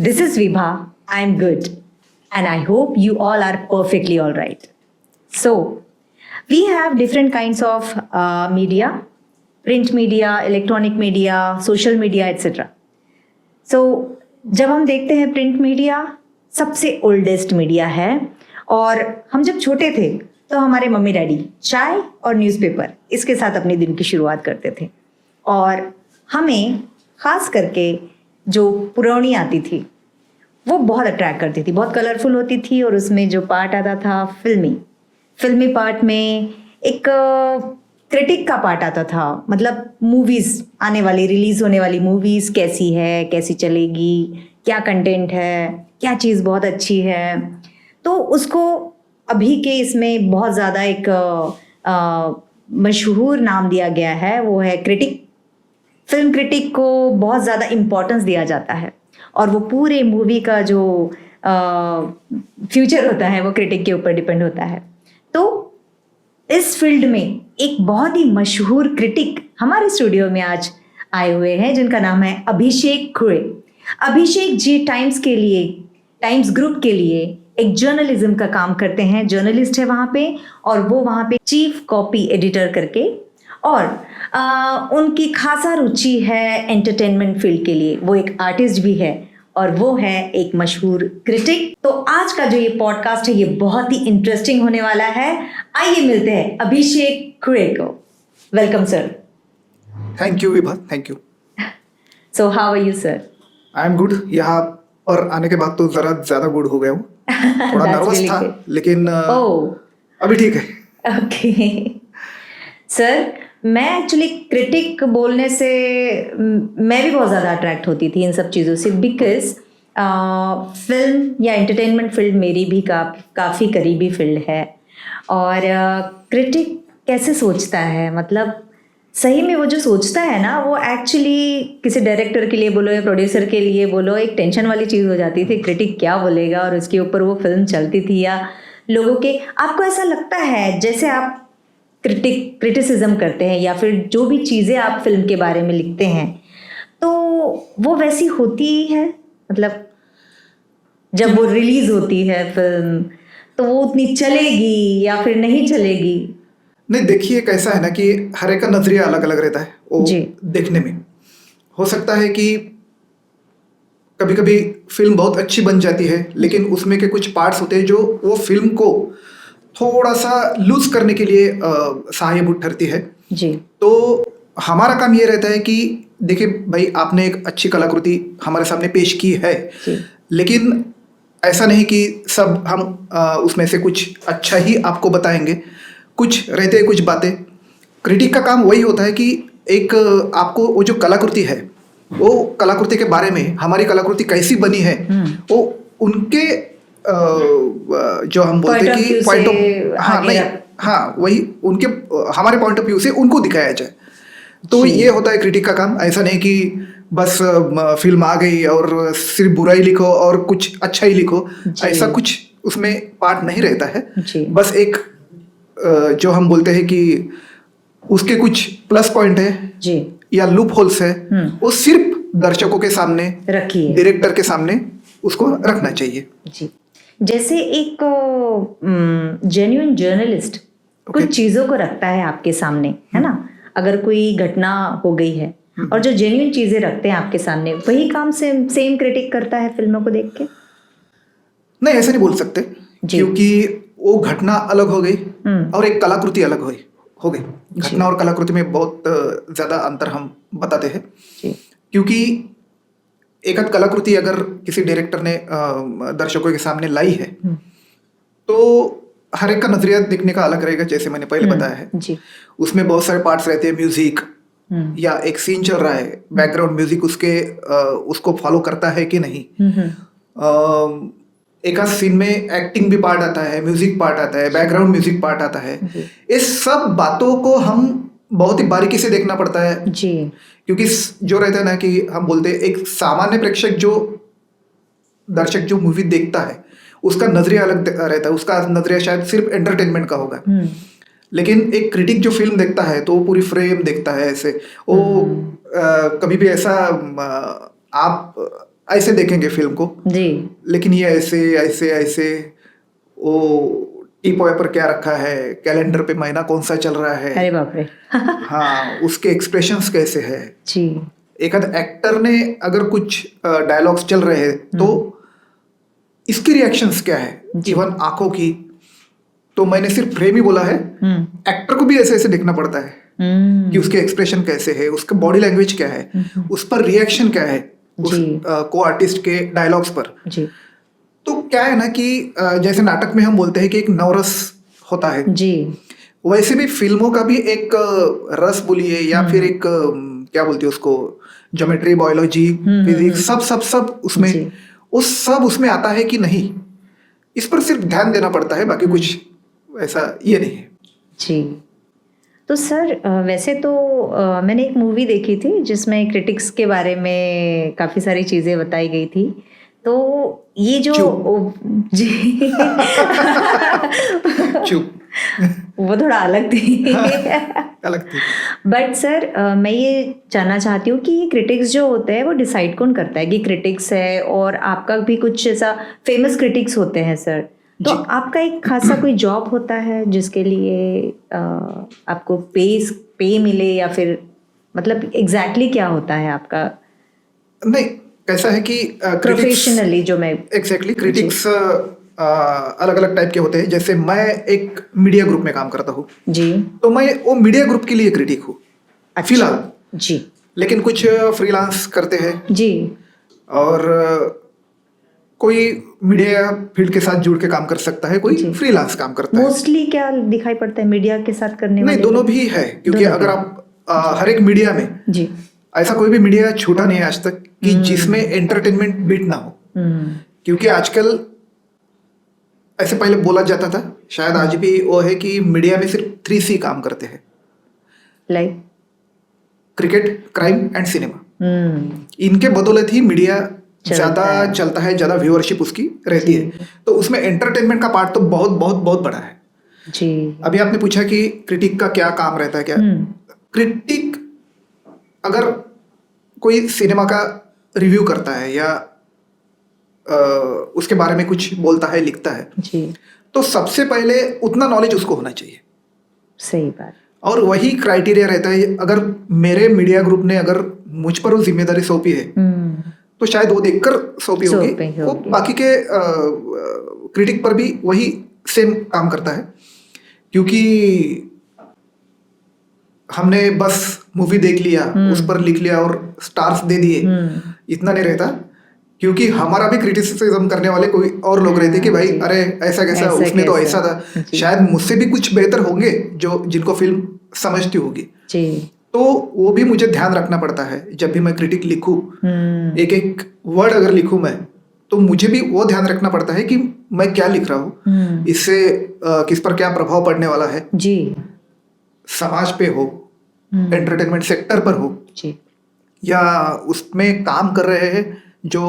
This is Vibha. I'm good. And I hope you all are perfectly all right. So, we have different kinds of media, print media, electronic media, social media, etc. So, जब हम देखते हैं print media सबसे oldest media है और हम जब छोटे थे तो हमारे मम्मी डैडी चाय और न्यूज़पेपर इसके साथ अपने दिन की शुरुआत करते थे और हमें खास करके जो पुरौनी आती थी वो बहुत अट्रैक्ट करती थी, बहुत कलरफुल होती थी और उसमें जो पार्ट आता था फिल्मी पार्ट में एक क्रिटिक का पार्ट आता था। मतलब मूवीज़ आने वाली, रिलीज़ होने वाली मूवीज़ कैसी है, कैसी चलेगी, क्या कंटेंट है, क्या चीज़ बहुत अच्छी है, तो उसको अभी के इसमें बहुत ज़्यादा एक मशहूर नाम दिया गया है, वो है क्रिटिक। फिल्म क्रिटिक को बहुत ज़्यादा इम्पोर्टेंस दिया जाता है और वो पूरे मूवी का जो फ्यूचर होता है वो क्रिटिक के ऊपर डिपेंड होता है। तो इस फील्ड में एक बहुत ही मशहूर क्रिटिक हमारे स्टूडियो में आज आए हुए हैं जिनका नाम है अभिषेक खुरे। अभिषेक जी टाइम्स ग्रुप के लिए एक जर्नलिज्म का काम करते हैं, जर्नलिस्ट है वहाँ पे और वो वहाँ पे चीफ कॉपी एडिटर करके, और उनकी खासा रुचि है एंटरटेनमेंट फील्ड के लिए। वो एक आर्टिस्ट भी है और वो है एक मशहूर क्रिटिक। तो आज का जो ये पॉडकास्ट है ये बहुत ही इंटरेस्टिंग होने वाला है। आइए मिलते हैं अभिषेक खुरे को। Welcome sir. Thank you Vibha, thank you. So how are you sir? I am good. यहाँ पर आने के बाद तो जरा ज्यादा गुड हो गया हूँ, थोड़ा नर्वस really था good. लेकिन अभी ठीक है। ओके सर, मैं एक्चुअली क्रिटिक बोलने से मैं भी बहुत ज़्यादा अट्रैक्ट होती थी इन सब चीज़ों से, बिकॉज फिल्म या एंटरटेनमेंट फील्ड मेरी भी काफ़ी करीबी फील्ड है। और क्रिटिक कैसे सोचता है, मतलब सही में वो जो सोचता है ना, वो एक्चुअली किसी डायरेक्टर के लिए बोलो या प्रोड्यूसर के लिए बोलो एक टेंशन वाली चीज़ हो जाती थी। क्रिटिक क्या बोलेगा, और उसके ऊपर वो फिल्म चलती थी या लोगों के, आपको ऐसा लगता है जैसे आप क्रिटिसिज्म करते हैं या फिर जो भी चीज़ें आप फिल्म के बारे में लिखते हैं तो वो वैसी होती है? मतलब जब वो रिलीज होती है फिल्म तो वो उतनी चलेगी या फिर नहीं चलेगी? नहीं, देखिए कैसा है ना कि हर एक का नजरिया अलग अलग रहता है वो जी। देखने में। हो सकता है कि कभी कभी फिल्म बहुत अच्छी बन जाती है लेकिन उसमें के कुछ पार्ट्स होते हैं जो वो फिल्म को थोड़ा सा लूज करने के लिए सहायभूत ठहरती है। जी। तो हमारा काम ये रहता है कि देखिए भाई, आपने एक अच्छी कलाकृति हमारे सामने पेश की है जी। लेकिन ऐसा नहीं कि सब हम उसमें से कुछ अच्छा ही आपको बताएंगे। कुछ रहते हैं कुछ बातें। क्रिटिक का काम वही होता है कि एक आपको वो जो कलाकृति है वो कलाकृति के बारे में, हमारी कलाकृति कैसी बनी है वो उनके जो हम बोलते हैं कि पॉइंट ऑफ वही उनके हमारे पॉइंट ऑफ व्यू से उनको दिखाया जाए। तो ये होता है क्रिटिक का काम। ऐसा नहीं कि बस फिल्म आ गई और सिर्फ बुरा ही लिखो और कुछ अच्छा ही लिखो, ऐसा कुछ उसमें पार्ट नहीं रहता है। बस एक जो हम बोलते हैं कि उसके कुछ प्लस पॉइंट है जी या लूप होल्स है, वो सिर्फ दर्शकों के सामने रखिए, डायरेक्टर के सामने उसको रखना चाहिए। जी। जैसे एक जेन्युइन जर्नलिस्ट कुछ चीज़ों को रखता है आपके सामने, है ना? अगर कोई घटना हो गई है और जो जेन्युइन चीज़ें रखते हैं आपके सामने, वही काम सेम क्रिटिक करता है फिल्मों को देख के? नहीं, ऐसा नहीं बोल सकते क्योंकि वो घटना अलग हो गई और एक कलाकृति अलग हो गई। घटना और कलाकृति में बहुत ज्यादा अंतर हम बताते हैं क्योंकि एक आध कलाकृति अगर किसी डायरेक्टर ने दर्शकों के सामने लाई है तो हर एक का नजरिया देखने का अलग रहेगा। जैसे मैंने पहले बताया है जी। उसमें बहुत सारे पार्ट्स रहते हैं। म्यूजिक या एक सीन चल रहा है, बैकग्राउंड म्यूजिक उसको फॉलो करता है कि नहीं। एक आध सीन में एक्टिंग भी पार्ट आता है, म्यूजिक पार्ट आता है, बैकग्राउंड म्यूजिक पार्ट आता है। इस सब बातों को हम बहुत ही बारीकी से देखना पड़ता है जी। क्योंकि जो रहता है ना कि हम बोलते हैं एक सामान्य प्रेक्षक दर्शक जो मूवी देखता है उसका नजरिया अलग रहता है। उसका नजरिया शायद सिर्फ एंटरटेनमेंट का होगा लेकिन एक क्रिटिक जो फिल्म देखता है तो वो पूरी फ्रेम देखता है। ऐसे वो कभी भी ऐसा आप ऐसे देखेंगे फिल्म को, जी लेकिन ये ऐसे ऐसे ऐसे, वो टीपॉय पर क्या रखा है, कैलेंडर पे महीना कौन सा चल रहा है, अरे बाप रे हाँ उसके एक्सप्रेशंस कैसे है, जी एक आध एक्टर ने अगर कुछ डायलॉग्स चल रहे हैं तो इसकी रिएक्शंस क्या है, जी। इवन आंखों की। तो मैंने सिर्फ फ्रेम ही बोला है, एक्टर को भी ऐसे ऐसे देखना पड़ता है कि उसके एक्सप्रेशन कैसे है, उसका बॉडी लैंग्वेज क्या है, उस पर रिएक्शन क्या है, उस जी। को आर्टिस्ट के डायलॉग्स पर। जी तो क्या है ना कि जैसे नाटक में हम बोलते हैं कि एक नवरस होता है, जी वैसे भी फिल्मों का भी एक रस बोलिए या फिर एक क्या बोलते हैं उसको, ज्योमेट्री, बायोलॉजी, फिजिक्स, सब सब सब उसमें, जी। उस सब उसमें आता है कि नहीं, इस पर सिर्फ ध्यान देना पड़ता है, बाकी कुछ ऐसा ये नहीं है। जी। तो सर वैसे तो मैंने एक मूवी देखी थी जिसमें क्रिटिक्स के बारे में काफ़ी सारी चीज़ें बताई गई थी। तो ये जो चुप। जी चुप। वो थोड़ा अलग थी अलग थी। बट सर मैं ये जानना चाहती हूँ कि ये क्रिटिक्स जो होते हैं वो डिसाइड कौन करता है कि क्रिटिक्स है, और आपका भी कुछ ऐसा फेमस क्रिटिक्स होते हैं सर, तो जी। आपका एक खासा कोई जॉब होता है जिसके लिए आपको पे मिले, या फिर मतलब एग्जैक्टली क्या होता है आपका नहीं, कैसा है कि प्रोफेशनली जो मैं एग्जैक्टली क्रिटिक्स अलग अलग टाइप के होते हैं। जैसे मैं एक मीडिया ग्रुप में काम करता हूँ, जी तो मैं वो मीडिया ग्रुप के लिए क्रिटिक हूँ फिलहाल। जी लेकिन कुछ फ्रीलांस करते हैं, जी और कोई मीडिया फील्ड के साथ जुड़ के काम कर सकता है, कोई जी। फ्रीलांस काम करता है। मोस्टली क्या दिखाई पड़ता है मीडिया के साथ करने नहीं, वाले दोनों लोग? भी है, क्योंकि दोनों अगर भी। आप हर एक मीडिया में, जी ऐसा कोई भी मीडिया छूटा नहीं है आज तक कि जिसमें एंटरटेनमेंट बीट ना हो। क्योंकि आजकल ऐसे पहले बोला जाता था, शायद आज भी वो है कि मीडिया में सिर्फ 3C काम करते हैं, like cricket, crime and cinema. इनके बदौलत ही मीडिया ज्यादा चलता है, ज्यादा व्यूअरशिप उसकी रहती है। तो उसमें एंटरटेनमेंट का पार्ट तो बहुत बहुत बहुत बड़ा है। जी। अभी आपने पूछा कि क्रिटिक का क्या काम रहता है, क्या क्रिटिक अगर कोई सिनेमा का रिव्यू करता है या उसके बारे में कुछ बोलता है, लिखता है, जी तो सबसे पहले उतना नॉलेज उसको होना चाहिए। सही बात। और वही क्राइटेरिया रहता है। अगर मेरे मीडिया ग्रुप ने अगर मुझ पर वो जिम्मेदारी सौंपी है, तो शायद वो देखकर सौंपी होगी, वो बाकी के क्रिटिक पर भी वही सेम काम करता है। क्योंकि हमने बस मूवी देख लिया, उस पर लिख लिया और स्टार्स दे दिए, इतना नहीं रहता। क्योंकि हमारा भी क्रिटिसिज्म करने वाले कोई और लोग रहते कि भाई अरे ऐसा कैसा, उसमें तो ऐसा था, शायद मुझसे भी कुछ बेहतर होंगे जो जिनको फिल्म समझती होगी। तो वो भी मुझे ध्यान रखना पड़ता है जब भी मैं क्रिटिक लिखूं, एक एक वर्ड अगर लिखूं मैं, तो मुझे भी वो ध्यान रखना पड़ता है कि मैं क्या लिख रहा हूँ, इससे किस पर क्या प्रभाव पड़ने वाला है, जी समाज पे हो, एंटरटेनमेंट सेक्टर पर हो, जी या उसमें काम कर रहे हैं जो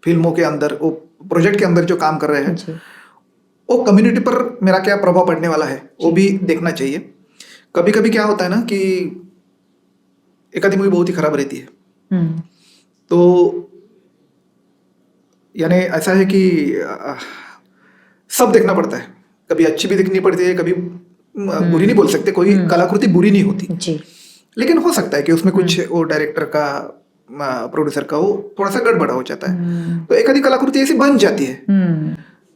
फिल्मों के अंदर, वो प्रोजेक्ट के अंदर जो काम कर रहे हैं, वो कम्युनिटी पर मेरा क्या प्रभाव पड़ने वाला है, वो भी देखना चाहिए। कभी कभी क्या होता है ना कि एक आधी मूवी बहुत ही खराब रहती है, तो यानी ऐसा है कि सब देखना पड़ता है, कभी अच्छी भी देखनी पड़ती है, कभी बुरी नहीं बोल सकते, कोई कलाकृति बुरी नहीं होती जी। लेकिन हो सकता है कि उसमें कुछ वो डायरेक्टर का, प्रोड्यूसर का, वो थोड़ा सा गड़बड़ा हो जाता है, तो एक आधी कलाकृति ऐसी बन जाती है।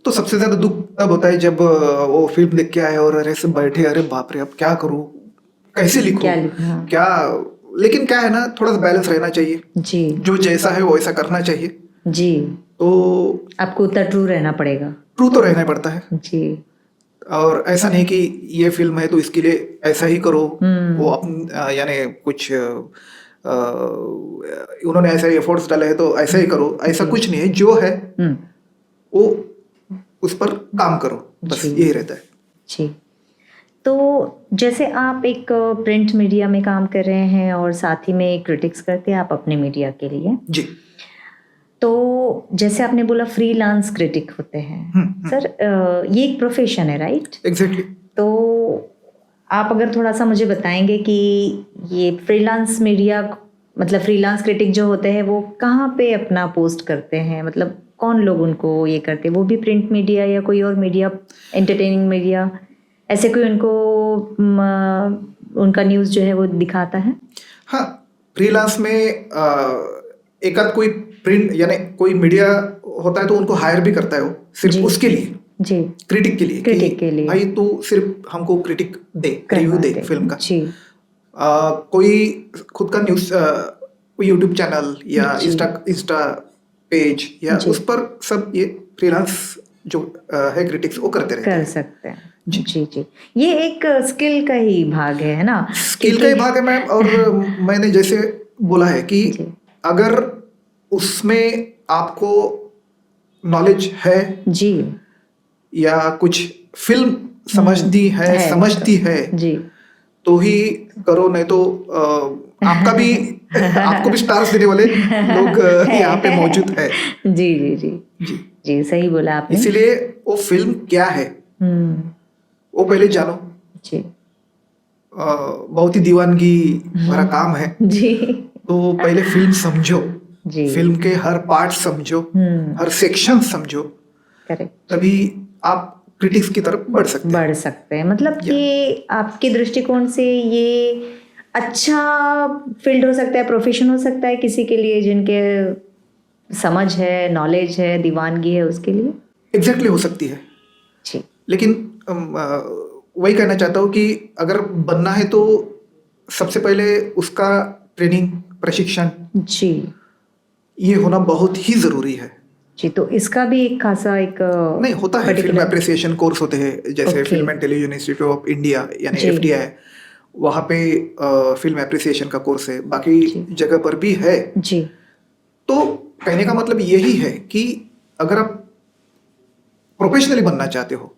तो सबसे ज्यादा दुख तब होता है जब वो फिल्म देख के आए और अरे सब बैठे, अरे बाप रे अब क्या करूं, कैसे लिखूं, क्या। लेकिन क्या है ना, थोड़ा सा बैलेंस रहना चाहिए जी, जो जैसा है वो ऐसा करना चाहिए जी। तो आपको उतना ट्रू रहना पड़ेगा, ट्रू तो रहना पड़ता है जी। और ऐसा नहीं कि ये फिल्म है तो इसके लिए ऐसा ही करो, वो यानी कुछ उन्होंने ऐसे एफर्ट्स डाले हैं तो ऐसा ही करो, ऐसा कुछ नहीं है, जो है वो उस पर काम करो, बस यही रहता है। जी। तो जैसे आप एक प्रिंट मीडिया में काम कर रहे हैं और साथ ही में क्रिटिक्स करते हैं आप अपने मीडिया के लिए जी। तो जैसे आपने बोला फ्रीलांस क्रिटिक होते हैं सर, ये एक प्रोफेशन है, राइट? एग्जैक्टली। तो आप अगर थोड़ा सा मुझे बताएंगे कि ये फ्रीलांस मीडिया मतलब फ्रीलांस क्रिटिक जो होते हैं वो कहाँ पे अपना पोस्ट करते हैं, मतलब कौन लोग उनको ये करते हैं? वो भी प्रिंट मीडिया या कोई और मीडिया, एंटरटेनिंग मीडिया, ऐसे कोई उनको उनका न्यूज़ जो है वो दिखाता है? हाँ, फ्रीलांस में एक आध कोई प्रिंट यानी कोई मीडिया होता है तो उनको हायर भी करता है वो सिर्फ जी। उसके लिए, जी, क्रिटिक के लिए, क्रिटिक कि के लिए भाई तू सिर्फ हमको क्रिटिक दे, रिव्यू करवा दे दे। फिल्म का। जी, कोई खुद का न्यूज़ यूट्यूब चैनल या जी। इंस्टा पेज या जी। उस पर सब ये फ्रीलांस जो है क्रिटिक्स वो करते रहते कर हैं। सकते हैं। जी। जी, जी। ये एक स्किल का ही भाग है ना? स्किल का ही भाग है मैम, और मैंने जैसे बोला है कि जी। अगर उसमें आपको नॉलेज है जी, या कुछ फिल्म समझती है मतलब जी। तो ही करो, नहीं तो आपका भी आपको भी स्टार्स देने वाले लोग यहाँ पे मौजूद है। जी, जी, जी। जी, जी, सही बोला आपने। इसीलिए वो फिल्म क्या है हुँ, वो पहले जानो। जी। बहुत ही दीवानगी भरा काम है, जी। तो पहले फिल्म समझो, जी। फिल्म के हर पार्ट समझो, हुँ, हर सेक्शन समझो, करेक्ट। तभी आप क्रिटिक्स की तरफ बढ़ सकते हैं। बढ़ सकते हैं, मतलब या कि आपके दृष्टिकोण से ये अच्छा फील्ड हो सकता है, प्रोफेशन हो सकता है किसी के लिए जिनके समझ है, नॉलेज है, दीवानगी है उसके लिए? एग्जैक्टली हो सकती है, जी। लेकिन वही कहना चाहता हूँ कि अगर बनना है तो सबसे पहले उसका ट्रेनिंग, प्रशिक्षण जी। ये होना बहुत ही ज़रूरी है। जी, तो इसका भी एक खासा एक नहीं होता है, फिल्म पर्टिकुलर एप्रिसिएशन कोर्स होते हैं, जैसे okay. Film and television institute of India यानी जी। FTI है, वहाँ पे फिल्म एप्रिसिएशन का कोर्स है, बाकी जी। जगह पर भी है। जी। तो कहने का मतलब यही है कि अगर आप प्रोफेशनली बनना चाहते हो,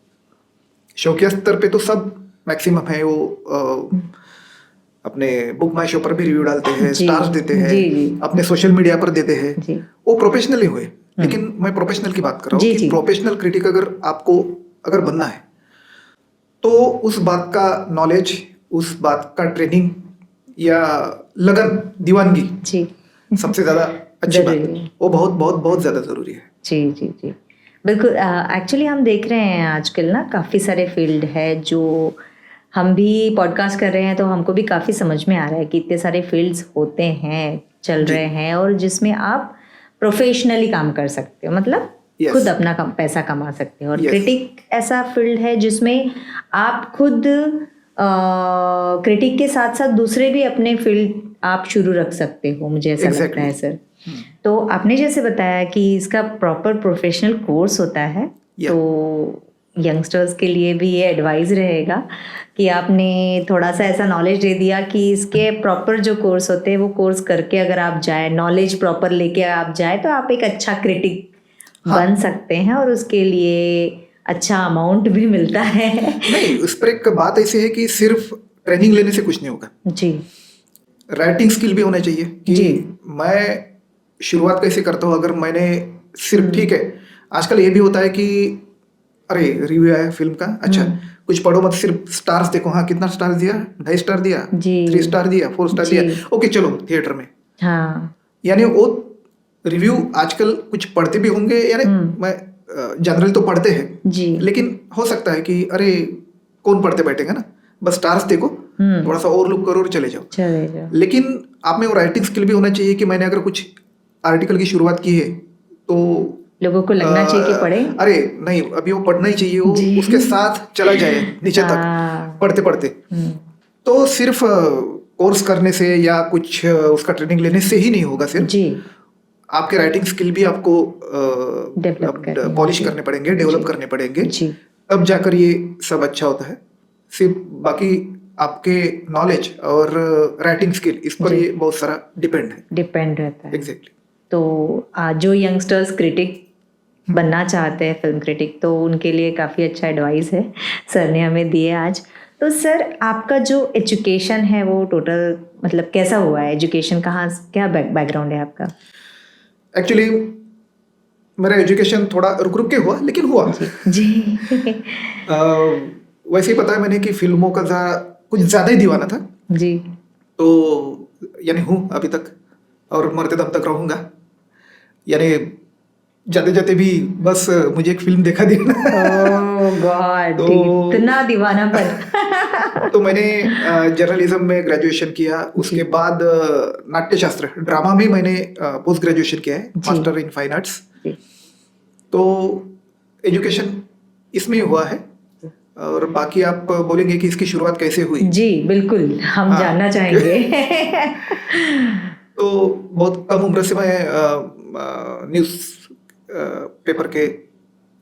शौकिया स्तर पे तो सब मैक्सिमम है, वो अपने बुक माई शो पर भी रिव्यू डालते हैं, जी। स्टार्स देते हैं, जी, जी। अपने सोशल मीडिया पर देते हैं, जी। वो प्रोफेशनली हुए। लेकिन मैं प्रोफेशनल की बात कर रहा हूँ जी, कि जी। प्रोफेशनल क्रिटिक अगर आपको अगर बनना है तो उस बात का नॉलेज, उस बात का ट्रेनिंग या लगन, दीवानगी जी। सबसे ज़्यादा अच्छी बात ज़रूरी है, है। वो बहुत बहुत बहुत ज़्यादा ज़रूरी है। जी, जी, जी। बिल्कुल, एक्चुअली हम देख रहे हैं आजकल ना काफ़ी सारे फील्ड है जो हम भी पॉडकास्ट कर रहे हैं तो हमको भी काफ़ी समझ में आ रहा है कि इतने सारे फील्ड्स होते हैं, चल जी। रहे हैं, और जिसमें आप प्रोफेशनली काम कर सकते हो, मतलब Yes. खुद अपना पैसा कमा सकते हो। और Yes. क्रिटिक ऐसा फील्ड है जिसमें आप खुद क्रिटिक के साथ साथ दूसरे भी अपने फील्ड आप शुरू रख सकते हो, मुझे ऐसा लगता Exactly. है सर। तो आपने जैसे बताया कि इसका प्रॉपर प्रोफेशनल कोर्स होता है, Yeah. तो यंगस्टर्स के लिए भी ये एडवाइस रहेगा कि आपने थोड़ा सा ऐसा नॉलेज दे दिया कि इसके प्रॉपर जो कोर्स होते हैं वो कोर्स करके अगर आप जाए, नॉलेज प्रॉपर लेके आप जाए, तो आप एक अच्छा क्रिटिक हाँ। बन सकते हैं और उसके लिए अच्छा अमाउंट भी मिलता है। नहीं, उस पर एक बात ऐसी है कि सिर्फ ट्रेनिंग लेने से कुछ नहीं होगा, जी। राइटिंग स्किल भी होना चाहिए कि जी। मैं शुरुआत कैसे करता हूँ। अगर मैंने सिर्फ, ठीक है, आजकल ये भी होता है कि अरे रिव्यू आया फिल्म का, अच्छा कुछ पढ़ो मत, सिर्फ स्टार्स देखो, हाँ कितना स्टार दिया, 2.5 स्टार दिया, जी। 3 स्टार दिया, 4 स्टार जी। दिया, ओके चलो थिएटर में। हाँ। यानी वो रिव्यू आजकल कुछ पढ़ते भी होंगे, यानी मैं जनरल तो पढ़ते हैं, जी। लेकिन हो सकता है कि अरे कौन पढ़ते बैठेगा ना, बस स्टार्स देखो, थोड़ा सा और लुक करो और चले जाओ। चले जाओ। लेकिन आप में वो राइटिंग स्किल भी होना चाहिए कि मैंने अगर कुछ आर्टिकल की शुरुआत की है तो लोगों को लगना चाहिए कि पढ़े। अरे नहीं, अभी वो पढ़ना ही चाहिए, वो जी। उसके साथ चला जाए नीचे तक हाँ। पढ़ते पढ़ते। तो सिर्फ कोर्स करने से या कुछ उसका ट्रेनिंग लेने से ही नहीं होगा सिर्फ, जी। आपके राइटिंग स्किल भी आपको डेवलप करने पॉलिश होंगे। करने पड़ेंगे, डेवलप जी। करने पड़ेंगे, जी। तब जाकर ये सब अच्छा होता है। सिर्फ बाकी आपके नॉलेज और राइटिंग स्किल, इस पर जी। ये बहुत सारा डिपेंड रहता है। एग्जैक्टली। तो जो यंगस्टर्स क्रिटिक बनना चाहते हैं, फिल्म क्रिटिक, तो उनके लिए काफ़ी अच्छा एडवाइस है सर ने हमें दिए आज। तो सर आपका जो एजुकेशन है वो टोटल मतलब कैसा हुआ है? एजुकेशन कहाँ, क्या बैकग्राउंड है आपका? एक्चुअली मेरा एजुकेशन थोड़ा रुक रुक के हुआ, लेकिन हुआ। जी। वैसे ही पता है मैंने कि फिल्मों का कुछ ज़्यादा ही दीवाना था, जी। तो यानी हूँ अभी तक। और मरते दम तक रहूंगा। यानी जाते जाते भी बस मुझे एक फिल्म देखा देना। ओह गॉड, तो- इतना दीवानापन। तो मैंने जर्नलिज्म में ग्रेजुएशन किया, उसके बाद नाट्यशास्त्र ड्रामा में मैंने पोस्ट ग्रेजुएशन किया है, जी। Master in fine arts. जी। तो एजुकेशन इसमें हुआ है। और बाकी आप बोलेंगे कि इसकी शुरुआत कैसे हुई। जी बिल्कुल, हम हाँ। जानना चाहेंगे। तो बहुत कम उम्र से मैं न्यूज़ पेपर के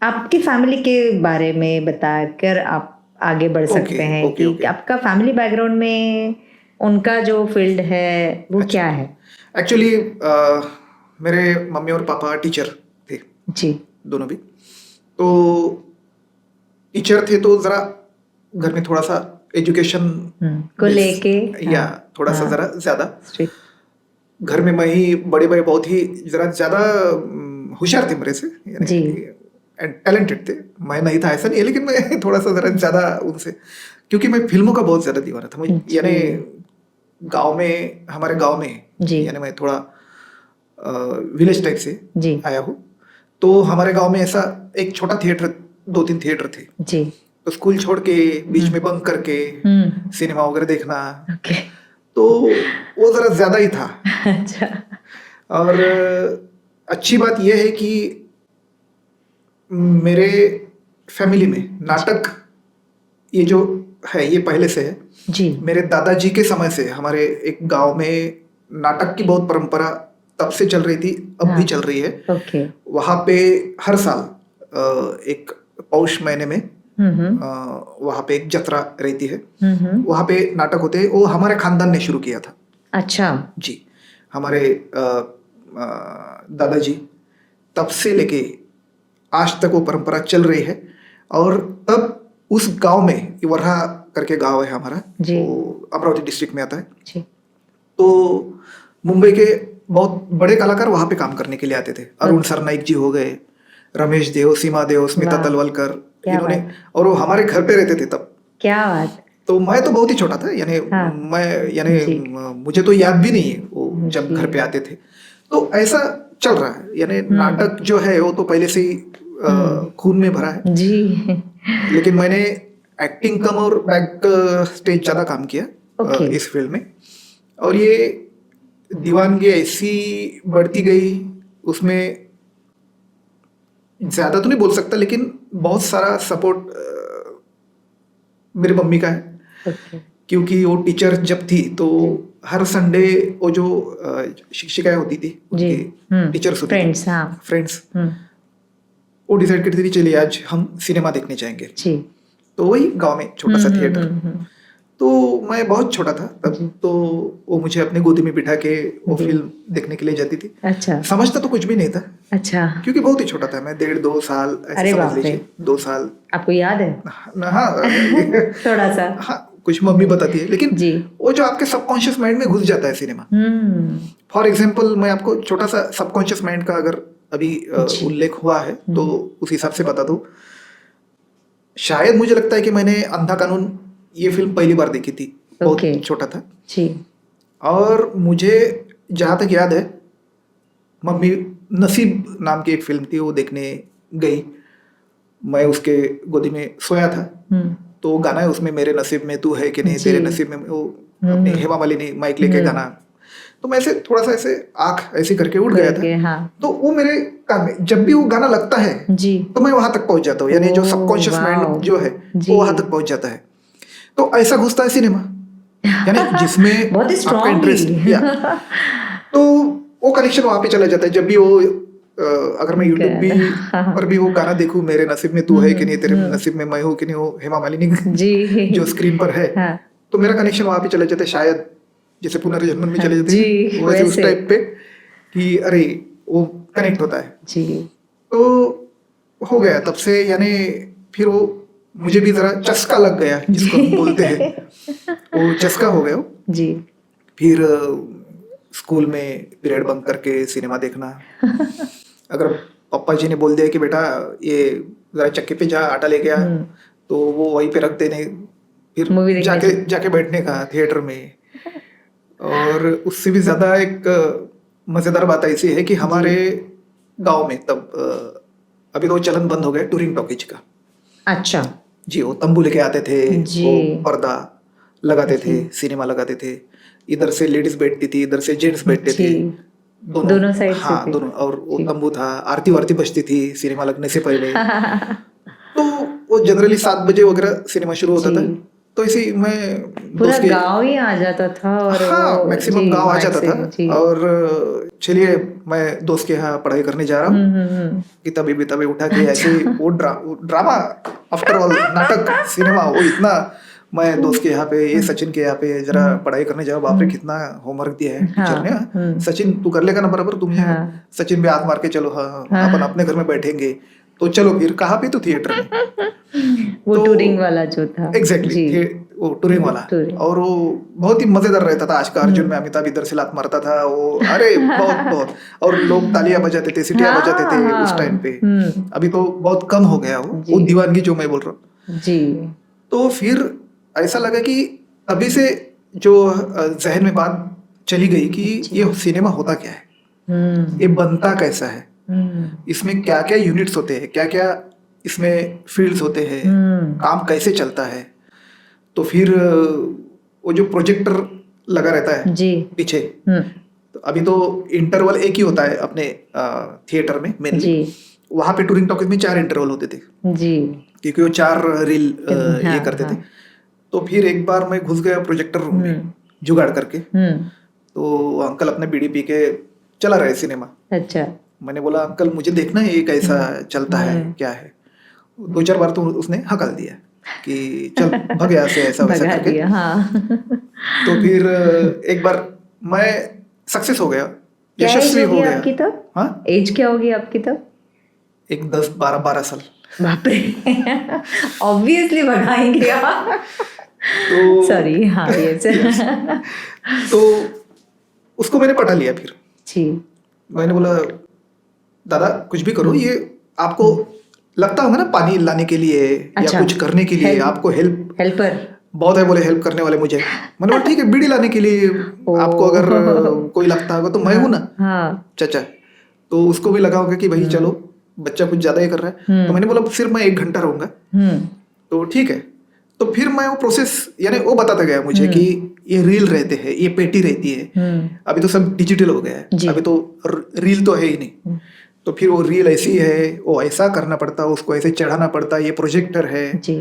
आपकी फैमिली के बारे में बताकर आप आगे बढ़ सकते हैं ओके, कि ओके। आपका फैमिली बैकग्राउंड में उनका जो फील्ड है वो अच्छा। क्या है? एक्चुअली मेरे मम्मी और पापा टीचर थे, जी। दोनों भी। तो टीचर थे तो ज़रा घर में थोड़ा सा एजुकेशन को लेके या थोड़ा सा हाँ। ज़रा ज़्यादा स्ट्रिक्ट। घर में मैं ही बड़े भाई बहुत ही ज़रा ज़्यादा होशियार थे मेरे से, जी। टैलेंटेड थे। मैं नहीं था ऐसा नहीं है, लेकिन मैं थोड़ा सा ज़रा ज़्यादा उनसे, क्योंकि मैं फिल्मों का बहुत ज़्यादा दीवाना था। मुझे जी। यानी गांव में, हमारे गांव में, जी। यानी मैं थोड़ा विलेज टाइप से जी। आया हूँ। तो हमारे गांव में ऐसा एक छोटा थिएटर, 2-3 थिएटर थे। जी। तो स्कूल छोड़ के बीच में बंक करके सिनेमा वगैरह देखना, ओके। तो वो ज़रा ज़्यादा ही था। अच्छा। और अच्छी बात यह है कि मेरे फैमिली में नाटक ये जो है ये पहले से है। जी। मेरे दादाजी के समय से हमारे एक गांव में नाटक की बहुत परंपरा तब से चल रही थी, अब भी चल रही है। ओके। वहाँ पे हर साल एक पौष महीने में वहाँ पे एक जत्रा रहती है, वहाँ पे नाटक होते हैं। वो हमारे खानदान ने शुरू किया था। अच्छा। जी। हमारे दादाजी तब से लेके आज तक वो परंपरा चल रही है। और तब उस गांव में, वर्हा करके गांव है हमारा, जी। वो अमरावती डिस्ट्रिक्ट में आता है। जी। तो मुंबई के बहुत बड़े कलाकार वहाँ पे काम करने के लिए आते थे। अरुण सरनाइक जी हो गए, रमेश देव, सीमा देव, स्मिता वाह। तलवलकर, क्या इन्होंने, बात। और वो हमारे घर पे रहते थे तब। क्या बात। तो मैं तो बहुत ही छोटा था, यानी हाँ। जी। मुझे तो याद भी नहीं है वो जब जी। घर पे आते थे। तो ऐसा चल रहा है, यानी नाटक जो है वो तो पहले से ही खून में भरा है। जी। लेकिन मैंने एक्टिंग कम और बैक स्टेज ज़्यादा काम किया ओके। इस फील्ड में। और ये दीवानगी ऐसी बढ़ती गई, उसमें ज़्यादा तो नहीं बोल सकता, लेकिन बहुत सारा सपोर्ट मेरी मम्मी का है। ओके। क्योंकि वो टीचर जब थी तो हर संडे वो जो शिक्षिकाएं होती थी, जी। उनकी टीचर्स होती थी, फ्रेंड्स। हाँ। फ्रेंड्स, वो डिसाइड करती थी चलिए आज हम सिनेमा देखने जाएंगे। जी। तो वही गांव में छोटा सा थिएटर। तो मैं बहुत छोटा था तब। तो वो मुझे अपनी गोदी में बिठा के वो फिल्म देखने के लिए जाती थी। अच्छा। समझता तो कुछ भी नहीं था, अच्छा। क्योंकि बहुत ही छोटा था मैं, 1.5-2 साल ऐसे अरे समझ बाप रे। लीजिए, 2 साल। आपको याद है? हाँ। थोड़ा सा। हाँ, कुछ मम्मी बताती है, लेकिन जी। वो जो आपके सबकॉन्शियस माइंड में घुस जाता है सिनेमा। फॉर एग्जाम्पल मैं आपको छोटा सा सबकॉन्शियस माइंड का अगर अभी उल्लेख हुआ है तो उस हिसाब से बता दूं। शायद मुझे लगता है कि मैंने अंधा कानून ये फिल्म पहली बार देखी थी, बहुत ओके। छोटा था। जी। और मुझे जहाँ तक याद है, मम्मी नसीब नाम की एक फिल्म थी, वो देखने गई। मैं उसके गोदी में सोया था। तो गाना है उसमें, मेरे नसीब में तू है कि नहीं, तेरे नसीब में, वो अपनी हेमा मालिनी माइक लेके गाना। तो मैं ऐसे थोड़ा सा ऐसे आंख ऐसे करके उठ गया था। हाँ। तो वो मेरे कान में जब भी वो गाना लगता है जी। तो मैं वहां तक पहुंच जाता हूँ, यानी जो सबकॉन्शियस माइंड जो है वो वहां तक पहुंच जाता है। तो ऐसा घुसता है सिनेमा, यानी जिसमें बहुत ही आपका इंटरेस्ट, या तो वो कनेक्शन वहां पे चला जाता है। जब भी वो अगर मैं यूट्यूब भी पर भी वो गाना देखूं, मेरे नसीब में तू है कि नहीं, तेरे नसीब में मैं हूँ कि नहीं, वो हेमा मालिनी जी। जो स्क्रीन पर है, तो मेरा कनेक्शन वहां पे चला जाता है। शायद जैसे पुनर्जन्म में चले जाते हैं वैसे उस टाइप पे, कि अरे वो कनेक्ट होता है जी। तो हो गया तब से। यानी फिर वो मुझे भी जरा चस्का लग गया, जिसको हम बोलते हैं, वो चस्का हो गया जी। फिर स्कूल में पीरियड बंक करके सिनेमा देखना। अगर पापा जी ने बोल दिया कि बेटा ये जरा चक्के पे जा, आटा लेके आ, तो वो वहीं पे रख देने, फिर जाके बैठने का थिएटर में। और उससे भी ज्यादा एक मजेदार बात ऐसी है कि हमारे गांव में तब अभी तो चलन बंद हो गया टूरिंग टॉकीज का। अच्छा। जी, वो तंबू लेके आते थे, जी। वो पर्दा लगाते थे, सिनेमा लगाते थे, इधर से लेडीज बैठती थी, इधर से जेंट्स बैठते थे, जी। दोनों साइड से हाँ थे। दोनों। और वो जी। तंबू था, आरती वारती बजती थी सिनेमा लगने से पहले। तो वो जनरली 7 बजे वगैरह सिनेमा शुरू होता था। जी। तो इसी मैं पूरा दोस्त के, गांव ही आ जाता था और हाँ वो मैक्सिमम गांव आ जाता था। जी। और चलिए मैं दोस्त के यहाँ पढ़ाई करने जा रहा हूँ हम्म। कि तभी उठा के ऐसे वो ड्रामा, आफ्टर ऑल नाटक, सिनेमा, वो इतना। मैं दोस्त के यहाँ पे, ये सचिन के यहाँ पे जरा पढ़ाई करने जाओ, बाप रे कितना होमवर्क दिया है टीचर ने। हाँ। सचिन तू कर लेगा ना बराबर, तुम यहाँ हाँ। सचिन भी हाथ मार के चलो, हाँ अपन अपने घर में बैठेंगे। तो चलो फिर कहाँ पे, तो थिएटर में। वो तो टूरिंग वाला जो था। एग्जैक्टली जी। वो टूरिंग वाला। टूरिंग। और वो बहुत ही मजेदार रहता था। आज का अर्जुन में अमिताभ इधर से लात मारता था वो, अरे बहुत बहुत। और लोग तालियां बजाते थे, सीटियां हाँ, बजाते थे हाँ। उस टाइम पे। अभी तो बहुत कम हो गया वो जी। दीवानगी जो मैं बोल रहा हूँ। जी। तो फिर ऐसा लगा कि अभी से जो जहन में बात चली गई कि ये सिनेमा होता क्या है, ये बनता कैसा है, इसमें क्या क्या यूनिट्स होते हैं, क्या क्या इसमें फील्ड्स होते हैं, काम कैसे चलता है। तो फिर वो जो प्रोजेक्टर लगा रहता है जी। पीछे, तो अभी तो इंटरवल एक ही होता है अपने थिएटर में मेनली। जी। वहां पे टूरिंग टॉकीज में 4 इंटरवल होते थे जी। क्योंकि वो 4 रील ये करते थे। हाँ। तो फिर एक बार मैं घुस गया प्रोजेक्टर रूम में जुगाड़ करके। तो अंकल अपने बीड़ी पी के चला रहे सिनेमा। अच्छा। मैंने बोला अंकल मुझे देखना है ये कैसा चलता है, क्या है। 2-4 बार तो उसने हकल दिया कि चल भग यहाँ से, ऐसा वैसा भगा करके। दिया, हाँ। तो फिर एक बार मैं सक्सेस हो गया, क्या एज यशस्वी हो होगी गया। आपकी तब? हाँ, एज क्या होगी आपकी तब? एक 10-12 साल। बाप रे। ऑब्वियसली भगाएंगे आप। तो सॉरी, हाँ ये Yes. तो उसको मैंने पटा लिया। फिर जी। मैंने बोला दादा कुछ भी करो, ये आपको लगता होगा ना पानी लाने के लिए अच्छा, या कुछ करने के लिए help- आपको हेल्प हेल्पर बहुत है, बोले हेल्प करने वाले मुझे। मैंने बोला ठीक है, बीड़ी लाने के लिए आपको अगर कोई लगता होगा तो मैं हूं ना हाँ। चाचा। तो उसको भी लगा होगा कि भाई चलो बच्चा कुछ ज्यादा ही कर रहा है। तो मैंने बोला फिर मैं 1 घंटा रहूंगा। तो ठीक है। तो फिर मैं वो प्रोसेस, यानी वो बताता गया मुझे कि ये रील रहते हैं, ये पेटी रहती है। अभी तो सब डिजिटल हो गया है, अभी तो रील तो है ही नहीं। तो फिर वो रील ऐसी है, वो ऐसा करना पड़ता, उसको ऐसे चढ़ाना पड़ता, ये प्रोजेक्टर है। जी।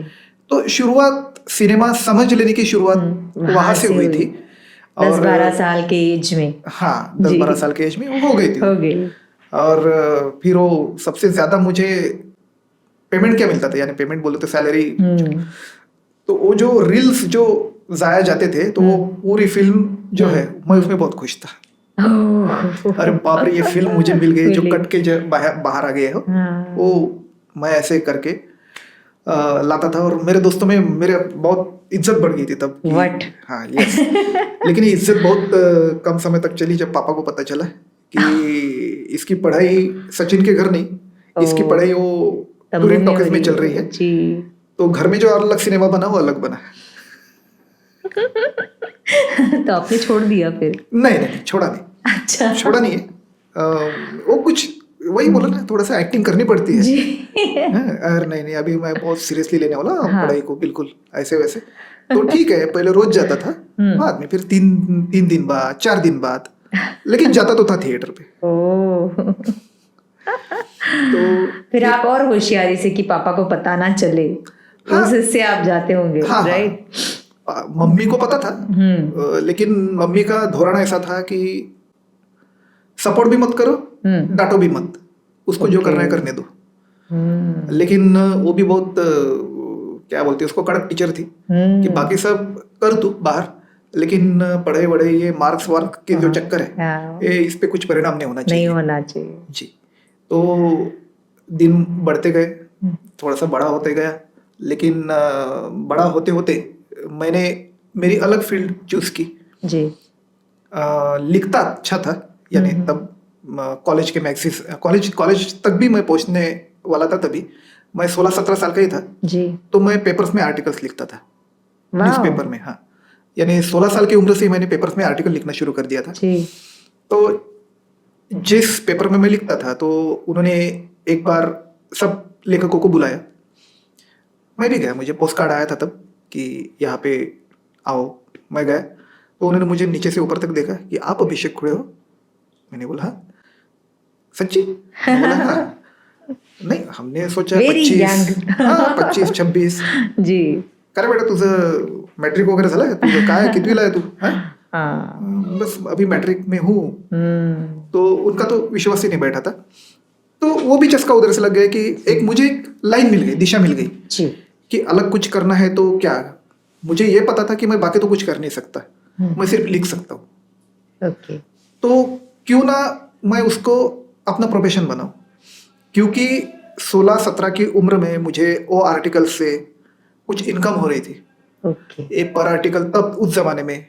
तो शुरुआत सिनेमा समझ लेने की शुरुआत वहां से हुई थी। 10-12 साल के एज में। हाँ, 10-12 साल के एज में वो हो गई थी। हो गई। और फिर वो सबसे ज्यादा मुझे पेमेंट क्या मिलता था, यानी पेमेंट बोले तो सैलरी। तो वो जो रील्स जो जाया जाते थे, तो वो पूरी फिल्म जो है मैं उसमें बहुत खुश था। अरे बाप रे, ये फिल्म मुझे मिल गई जो कट के बाहर आ गए हो। वो मैं ऐसे करके लाता था। और मेरे दोस्तों में मेरे बहुत इज्जत बढ़ गई थी तब। What? हाँ, यस। लेकिन ये इज्जत बहुत कम समय तक चली, जब पापा को पता चला कि इसकी पढ़ाई सचिन के घर नहीं, इसकी पढ़ाई वो टूरिंग टॉकीज में चल रही है। जी। तो घर में जो अलग सिनेमा बना वो अलग बना। तो आपने छोड़ दिया फिर? नहीं, छोड़ा नहीं। अच्छा। छोड़ा नहीं है। वो कुछ वही बोला ना, थोड़ा सा एक्टिंग करनी पड़ती है। जी। अरे नहीं, अभी मैं बहुत सीरियसली लेने वाला पढ़ाई को, बिल्कुल ऐसे वैसे। तो ठीक है, पहले रोज जाता था, बाद में फिर 3 दिन बाद, 4 दिन बाद, लेकिन जाता तो था थिएटर पे। तो फिर आप और होशियारी से कि पापा को पता ना चले, हाँ, उससे आप जाते होंगे। हाँ, राइट। मम्मी को पता था। लेकिन मम्मी का धोरण ऐसा था कि सपोर्ट भी मत करो, डांटो भी मत, उसको जो करना है करने दो। लेकिन वो भी बहुत क्या बोलते हैं उसको, कड़क टीचर थी कि बाकी सब कर तू बाहर, लेकिन पढ़ाई वढ़ाई ये मार्क्स वार्क के जो चक्कर है, ये इस पे कुछ परिणाम नहीं होना चाहिए। जी। तो दिन बढ़ते गए, थोड़ा सा बड़ा होते गया, लेकिन बड़ा होते होते मैंने मेरी अलग फील्ड चूज की। जी। लिखता अच्छा था, यानी तब कॉलेज के मैगजीन्स, कॉलेज तक भी मैं पहुंचने वाला था। तभी मैं 16-17 साल का ही था। जी। तो मैं पेपर्स में आर्टिकल्स लिखता था, न्यूज़पेपर में। हाँ, यानी 16 साल की उम्र से मैंने पेपर्स में आर्टिकल लिखना शुरू कर दिया था। जी। तो जिस पेपर में मैं लिखता था तो उन्होंने एक बार सब लेखकों को बुलाया, मैं भी गया, मुझे पोस्ट कार्ड आया था तब कि यहाँ पे आओ। मैं गया तो उन्होंने मुझे नीचे से ऊपर तक देखा कि आप अभिषेक खुड़े हो। मैंने बोला हाँ। सच्ची? मैंने बोला हाँ। नाही, हमने सोचा Very 25, young. हाँ 25-26. जी. काय बेटा तुझं मॅट्रिक वगैरे झालं? तुझं काय कितवीला आहे तू? हाँ? बस अभी मैट्रिक में हूँ। तो उनका तो विश्वास ही नहीं बैठा था। तो वो भी चस्का उधर से लग गया कि एक मुझे एक लाइन मिल गई, दिशा मिल गई जी. कि अलग कुछ करना है तो क्या। मुझे ये पता था कि मैं बाकी तो कुछ कर नहीं सकता, मैं सिर्फ लिख सकता हूँ। ओके. तो क्यों ना मैं उसको अपना प्रोफेशन बनाऊं, क्योंकि 16-17 की उम्र में मुझे वो आर्टिकल से कुछ इनकम हो रही थी। ओके. एक पर आर्टिकल तब उस जमाने में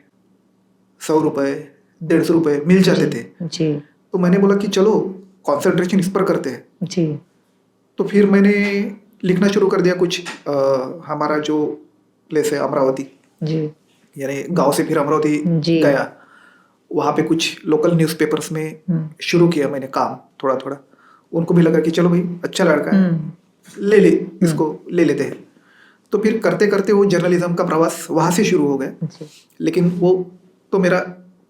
100 रुपए 150 रुपए मिल जाते थे। जी. तो मैंने बोला कि चलो कंसंट्रेशन इस पर करते हैं। जी. तो फिर मैंने लिखना शुरू कर दिया कुछ। हमारा जो प्लेस है अमरावती, जी. यानी गांव से फिर अमरावती जी. गया, वहाँ पे कुछ लोकल न्यूज़पेपर्स में शुरू किया मैंने काम थोड़ा थोड़ा। उनको भी लगा कि चलो भाई अच्छा लड़का है, ले इसको ले लेते हैं। तो फिर करते करते वो जर्नलिज्म का प्रवास वहाँ से शुरू हो गया। जी. लेकिन वो तो मेरा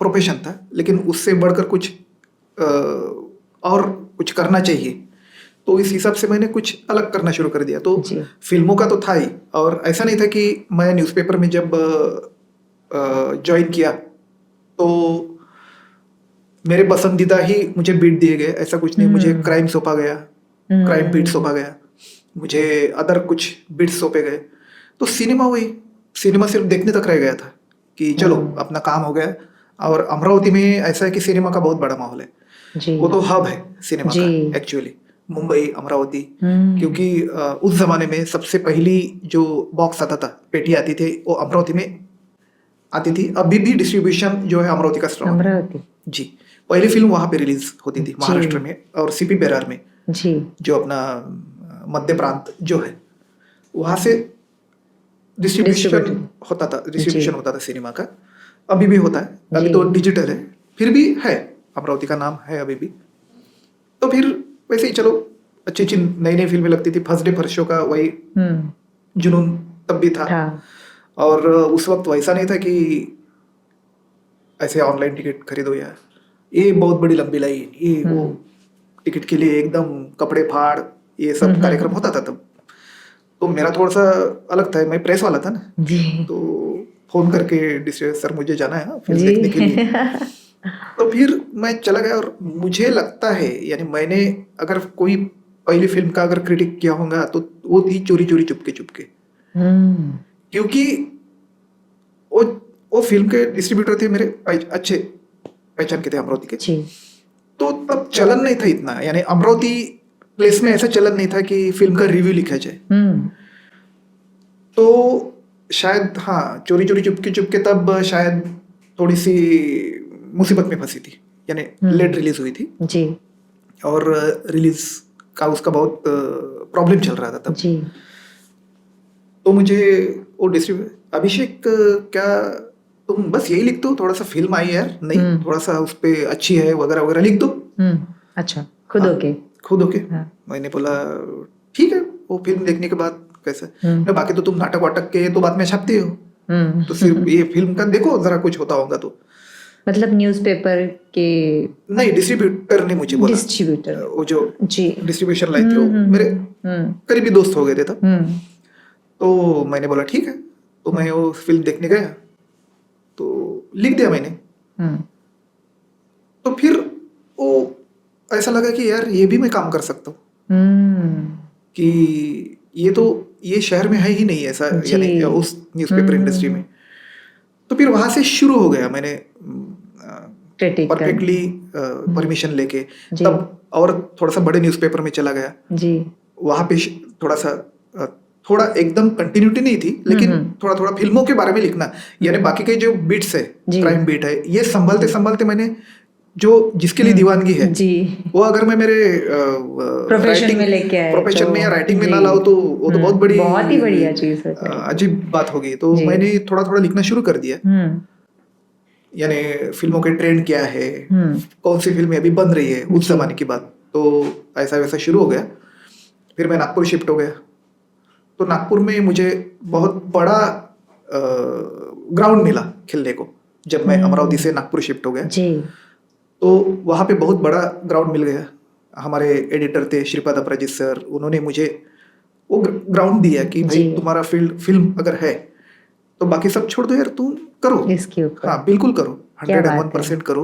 प्रोफेशन था, लेकिन उससे बढ़कर कुछ और कुछ करना चाहिए, तो इस हिसाब से मैंने कुछ अलग करना शुरू कर दिया। तो जी. फिल्मों का तो था ही, और ऐसा नहीं था कि मैं न्यूज़पेपर में जब ज्वाइन किया तो मेरे पसंदीदा ही मुझे बीट दिए गए, ऐसा कुछ नहीं। मुझे क्राइम सौंपा गया, क्राइम बीट सौंपा गया, मुझे अदर कुछ बीट्स सौंपे गए। तो सिनेमा वही, सिनेमा सिर्फ देखने तक रह गया था कि चलो अपना काम हो गया। और अमरावती में ऐसा है कि सिनेमा का बहुत बड़ा माहौल है। जी. वो तो हब है सिनेमा जी. का एक्चुअली, मुंबई अमरावती। क्योंकि उस जमाने में सबसे पहली जो बॉक्स आता था, पेटी आती थी, वो अमरावती में आती थी। अभी भी डिस्ट्रीब्यूशन जो है अमरावती का स्ट्रॉन्ग है। अमरावती. जी, पहली फिल्म वहाँ पे रिलीज होती थी जी. महाराष्ट्र में, और सीपी बेरार में, जी. जो अपना मध्य प्रांत जो है, वहाँ से डिस्ट्रीब्यूशन होता था, डिस्ट्रीब्यूशन होता था सिनेमा का। अभी भी होता है, अभी तो डिजिटल है, फिर भी है, अमरावती का नाम है अभी भी। तो फिर वैसे ही चलो अच्छी अच्छी नई नई फिल्में लगती थी। फर्स्ट डे फर्स्ट शो का वही जुनून तब भी था। और उस वक्त वैसा नहीं था कि ऐसे ऑनलाइन टिकट खरीदो यार, ये बहुत बड़ी लंबी लाइन, ये वो टिकट के लिए एकदम कपड़े फाड़, ये सब कार्यक्रम होता था तब। तो मेरा थोड़ा सा अलग था, मैं प्रेस वाला था ना। जी. तो फोन करके सर मुझे जाना है फिल्म देखने के लिए। तो फिर मैं चला गया, और मुझे लगता है, यानी मैंने अगर कोई पहली फिल्म का अगर क्रिटिक किया होगा तो वो थी चोरी चोरी चुपके चुपके। क्योंकि वो फिल्म के डिस्ट्रीब्यूटर थे मेरे अच्छे पहचान के थे अमरावती के। जी. तो तब चलन नहीं था इतना, यानी अमरावती प्लेस में ऐसा चलन नहीं था कि फिल्म का रिव्यू लिखा जाए। तो शायद हाँ, चोरी चोरी चुपके चुपके तब शायद थोड़ी सी मुसीबत में फंसी थी, यानी लेट रिलीज हुई थी। जी. और रिलीज का उसका बहुत प्रॉब्लम चल रहा था तब। जी. तो मुझे वो डिस्ट्रीब्यूटर, अभिषेक क्या तुम बस यही लिख दो, थोड़ा सा फिल्म आई यार, नहीं थोड़ा सा उस पे अच्छी है वगैरह वगैरह लिख दो। अच्छा, खुद होके. खुद होके. मैंने बोला ठीक है। वो फिल्म देखने के बाद कैसा, बाकी तो तुम नाटक वाटक के तो बाद में छापते हो, तो सिर्फ ये फिल्म का देखो जरा कुछ होता होगा तो। मतलब न्यूज़पेपर के नहीं, डिस्ट्रीब्यूटर ने मुझे बोला, डिस्ट्रीब्यूटर वो जो जी डिस्ट्रीब्यूशन लाई थी, वो मेरे करीबी दोस्त हो गए थे तब। तो मैंने बोला ठीक है, तो मैं वो फिल्म देखने गया, तो लिख दिया मैंने। तो फिर वो ऐसा लगा कि यार ये भी मैं काम कर सकता हूँ, कि ये शहर में है ही नहीं ऐसा, यानी उस न्यूज़पेपर इंडस्ट्री में। तो फिर वहां से शुरू हो गया मैंने परफेक्टली परमिशन लेके तब, और थोड़ा सा बड़े न्यूज़पेपर में चला गया जी। वहां पे थोड़ा एकदम कंटिन्यूटी नहीं थी, लेकिन थोड़ा थोड़ा फिल्मों के बारे में लिखना, यानी बाकी के जो बीट्स है, क्राइम बीट है, ये संभलते संभलते मैंने जो जिसके लिए दीवानगी है जी, वो अगर मैं मेरे प्रोफेशन में लेके आए, प्रोफेशन में या राइटिंग में ना लाऊं तो वो तो बहुत ही बढ़िया चीज है, अजीब बात होगी। तो मैंने थोड़ा थोड़ा लिखना शुरू कर दिया। यानी फिल्मों के ट्रेंड क्या है, कौन सी फिल्में अभी बन रही है उस जमाने की बात, तो ऐसा वैसा शुरू हो गया। फिर मैं नागपुर शिफ्ट हो गया, तो नागपुर में मुझे बहुत बड़ा ग्राउंड मिला खेलने को। जब मैं अमरावती से नागपुर शिफ्ट हो गया जी। तो वहाँ पे बहुत बड़ा ग्राउंड मिल गया। हमारे एडिटर थे श्रीपाद अपराजित सर, उन्होंने मुझे वो ग्राउंड दिया कि भाई जी। तुम्हारा फील्ड फिल्म अगर है तो बाकी सब छोड़ दो यार, तुम करो इसके ऊपर हाँ बिल्कुल करो, क्या बात 101% करो।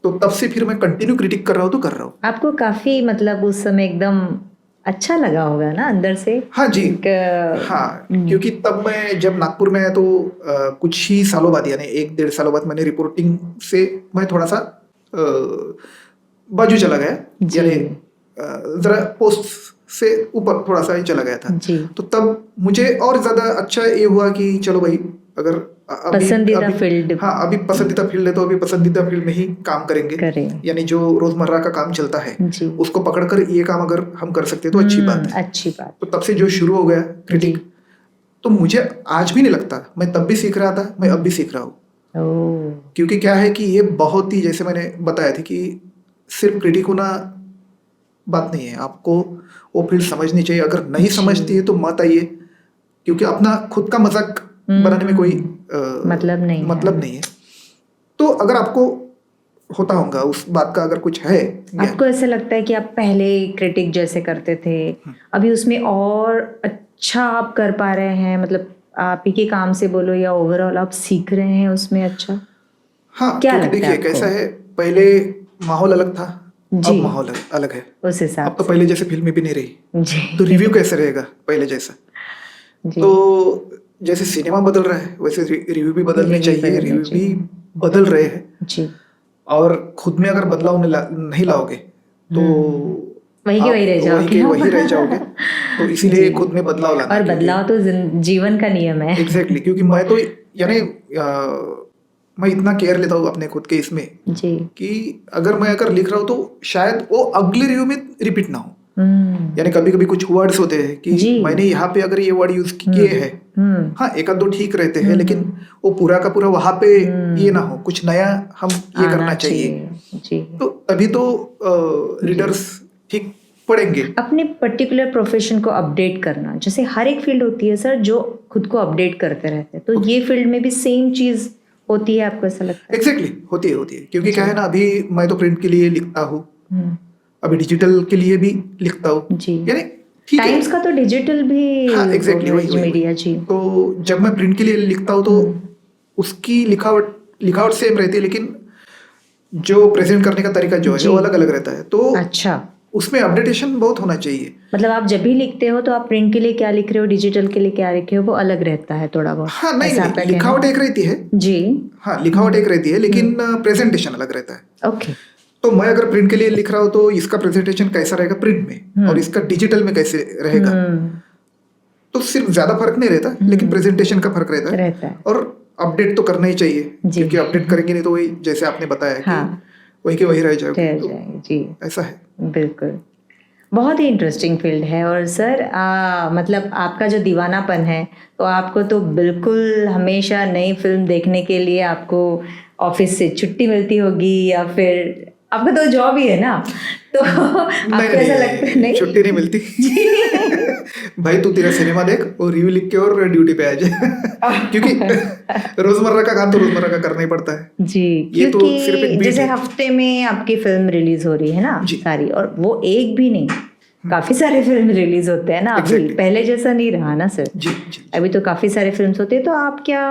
तो तब से फिर मैं कंटिन्यू क्रिटिक कर रहा हूँ तो कर रहा हूँ। आपको काफी मतलब उस समय एकदम अच्छा लगा होगा ना अंदर से? हाँ जी। एक, हाँ, क्योंकि तब मैं जब नागपुर में आया तो कुछ ही सालों बाद, यानी 1-1.5 सालों बाद मैंने रिपोर्टिंग से मैं थोड़ा सा बाजू चला गया, जी। यानी जरा पोस्ट से ऊपर थोड़ा सा ही चला गया था। जी। तो तब मुझे और ज्यादा अच्छा ये हुआ कि चलो भाई, अगर पसंदीदा फील्ड हाँ अभी पसंदीदा फील्ड है तो अभी पसंदीदा फील्ड में ही काम करेंगे, करें। यानी जो रोजमर्रा का काम चलता है जी। उसको पकड़कर ये काम अगर हम कर सकते हैं तो अच्छी बात है। अच्छी बात। तो तब से जो शुरू हो गया क्रिटिक, तो मुझे आज भी नहीं लगता, मैं तब भी सीख रहा था, मैं अब भी सीख रहा हूँ। ओह, क्योंकि क्या है कि ये बहुत ही, जैसे मैंने बताया था कि सिर्फ क्रिटिक होना बात नहीं है, आपको वो फील्ड समझनी चाहिए। अगर नहीं समझती है तो मत आइए, क्योंकि अपना खुद का मजाक बनाने में कोई मतलब नहीं है। तो अगर आपको होता होगा उस बात का अगर कुछ है, आपको ऐसा लगता है कि आप पहले क्रिटिक जैसे करते थे, अभी उसमें और अच्छा आप कर पा रहे हैं, मतलब आप ही के काम से बोलो या ओवरऑल आप सीख रहे हैं उसमें अच्छा? हाँ, क्या क्योंकि लगता है देखिए आपको? कैसा है, पहले माहौल अलग था, जी। अब माहौल अलग है। उस हिसाब अब तो पहले जैसे फिल्में भी नहीं रही, जी। तो रिव्यू कैसे रहेगा पहले जैसा? जी। तो जैसे सिनेमा बदल रहा है वैसे रिव्यू भी बदलने चाहिए, रिव्यू भी बदल रहे हैं जी। और खुद में अगर बदलाव नहीं लाओगे तो वही के वही रह आप जाओगे। वही रह जाओगे। तो इसीलिए खुद में बदलाव लाना, और बदलाव तो जीवन का नियम है। एग्जैक्टली, क्योंकि मैं तो यानी मैं इतना केयर लेता हूँ अपने खुद के इसमें जी। कि अगर लिख रहा हूँ तो शायद वो अगले रिव्यू में रिपीट ना हो। यानी कभी कभी कुछ वर्ड्स होते हैं कि मैंने यहाँ पे अगर ये वर्ड यूज किए हैं, हाँ एक आध दो ठीक रहते हैं, लेकिन वो पूरा का पूरा वहां पे ये ना हो, कुछ नया हम ये करना चाहिए। जी। तो तभी तो रीडर्स ठीक पढ़ेंगे। अपने पर्टिकुलर प्रोफेशन को अपडेट करना, जैसे हर एक फील्ड होती है सर जो खुद को अपडेट करते रहते हैं, तो ये फील्ड में भी सेम चीज होती है, आपको ऐसा लगता है? एग्जैक्टली होती है, क्योंकि क्या है ना, अभी मैं तो प्रिंट के लिए लिखता हूँ, अभी डिजिटल के लिए भी लिखता हूँ, जी। यानी ठीक है, टाइम्स का तो डिजिटल भी, हाँ एग्जैक्टली वही मीडिया जी। तो जब मैं प्रिंट के लिए लिखता हूँ तो उसकी लिखावट सेम रहती है, लेकिन जो प्रेजेंट करने का तरीका जो है वो अलग अलग रहता है। तो अच्छा, उसमें अपडेटेशन बहुत होना चाहिए। मतलब आप जब भी लिखते हो तो आप प्रिंट के लिए क्या लिख रहे हो, डिजिटल के लिए क्या लिख रहे हो, वो अलग रहता है थोड़ा बहुत? हाँ नहीं, लिखावट एक रहती है जी। हाँ लिखावट एक रहती है, लेकिन प्रेजेंटेशन अलग रहता है। ओके। तो मैं अगर प्रिंट के लिए लिख रहा हूँ तो इसका प्रेजेंटेशन कैसा रहेगा प्रिंट में और इसका डिजिटल में कैसे रहेगा, तो सिर्फ ज्यादा फर्क नहीं रहता, लेकिन प्रेजेंटेशन का फर्क रहता है। और अपडेट तो करना ही चाहिए, क्योंकि अपडेट करेंगे नहीं तो वही जैसे आपने बताया कि वही के वही रह जाएगा। जी, ऐसा है। बिल्कुल, बहुत ही इंटरेस्टिंग फील्ड है। और सर मतलब आपका जो दीवानापन है, तो आपको तो बिल्कुल हमेशा नई फिल्म देखने के लिए आपको ऑफिस से छुट्टी मिलती होगी, या फिर आपका तो जॉब ही है ना, तो आपको ऐसा लगता है? नहीं, छुट्टी नहीं मिलती। भाई तू तेरा सिनेमा देख और रिव्यू लिख के और ड्यूटी पे आ जाए। क्योंकि रोजमर्रा का काम तो रोजमर्रा का करना ही पड़ता है जी। ये तो सिर्फ एक बीट जैसे है। हफ्ते में आपकी फिल्म रिलीज हो रही है ना जी। सारी, और वो एक भी नहीं, काफी सारे फिल्म रिलीज होते हैं ना अभी। पहले जैसा नहीं रहा ना सर। जी। अभी तो काफी सारे फिल्म्स होते हैं। तो आप क्या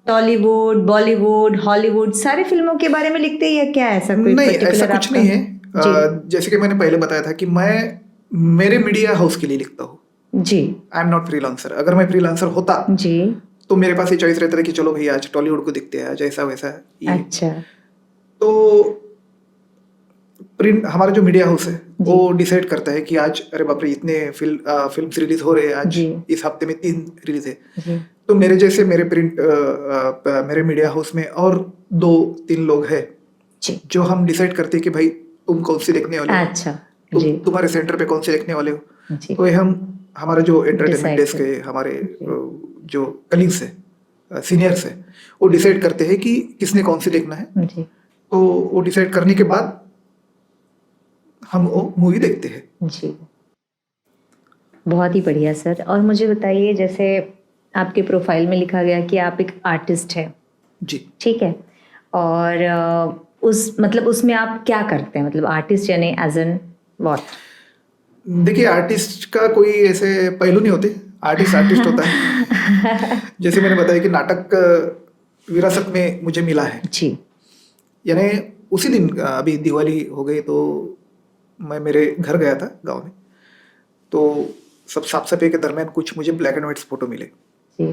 टॉलीवुड, बॉलीवुड, हॉलीवुड सारी फिल्मों के बारे में लिखते हैं, या क्या ऐसा कोई नहीं, पर्टिकुलर? ऐसा कुछ नहीं है। जैसे कि मैंने पहले बताया था कि मैं मेरे मीडिया हाउस के लिए लिखता हूँ जी। I am not freelancer. अगर मैं फ्रीलांसर होता जी तो मेरे पास ये चॉइस रहता था कि चलो भाई आज टॉलीवुड को देखते हैं, आज ऐसा वैसा। अच्छा। तो प्रिंट हमारा जो मीडिया हाउस है वो डिसाइड करता है कि आज अरे बाप रे इतने फिल्म रिलीज हो रहे हैं, आज इस हफ्ते में 3 रिलीज है। तो मेरे जैसे मेरे मीडिया हाउस में और 2-3 लोग हैं जो हम डिसाइड करते हैं कि भाई तुम कौन सी देखने वाले हो। अच्छा। तुम्हारे सेंटर पे कौन से देखने वाले हो। तो हमारा जो एंटरटेनमेंट डेस्क है, हमारे जो कलीग्स है, सीनियर्स है, वो डिसाइड करते हैं कि किसने कौन सी देखना है। जी तो वो डिसाइड करने के बाद हम वो मूवी देखते हैं। जी, बहुत ही बढ़िया सर। और मुझे बताइए, जैसे आपके प्रोफाइल में लिखा गया कि आप एक आर्टिस्ट हैं, जी। ठीक है, और उस मतलब उसमें आप क्या करते हैं, मतलब आर्टिस्ट यानी एज एन व्हाट? देखिए, आर्टिस्ट का कोई ऐसे पहलू नहीं होते, आर्टिस्ट आर्टिस्ट होता है। जैसे मैंने बताया कि नाटक विरासत में मुझे मिला है, जी यानी उसी दिन अभी दिवाली हो गई तो मैं मेरे घर गया था गांव में, तो सब साफ सफाई के दरमियान कुछ मुझे ब्लैक एंड व्हाइट फोटो मिले। जी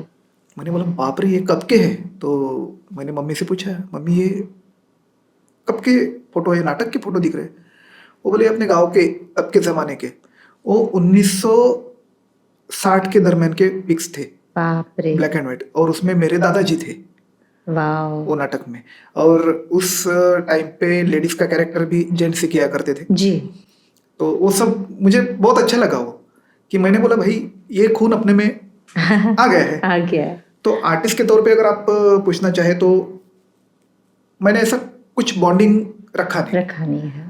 मैंने बोला बाप रे, ये कब के हैं? तो मैंने मम्मी से पूछा, मम्मी ये कब के फोटो है, नाटक के फोटो दिख रहे हैं? वो बोले अपने गांव के, अब के ज़माने के। वो 1960 के दरमियान के पिक्स थे, बाप रे, ब्लैक एंड व्हाइट, और उसमें मेरे दादाजी थे वाओ, वो नाटक में। और उस टाइम पे लेडीज का कैरेक्टर भी जेंट्स से किया करते थे। जी तो वो सब मुझे बहुत अच्छा लगा वो, कि मैंने बोला भाई ये खून अपने में आ गया है। आ गया है, तो आर्टिस्ट के तौर पे अगर आप पूछना चाहे तो मैंने ऐसा कुछ बॉन्डिंग रखा नहीं। रखा नहीं है।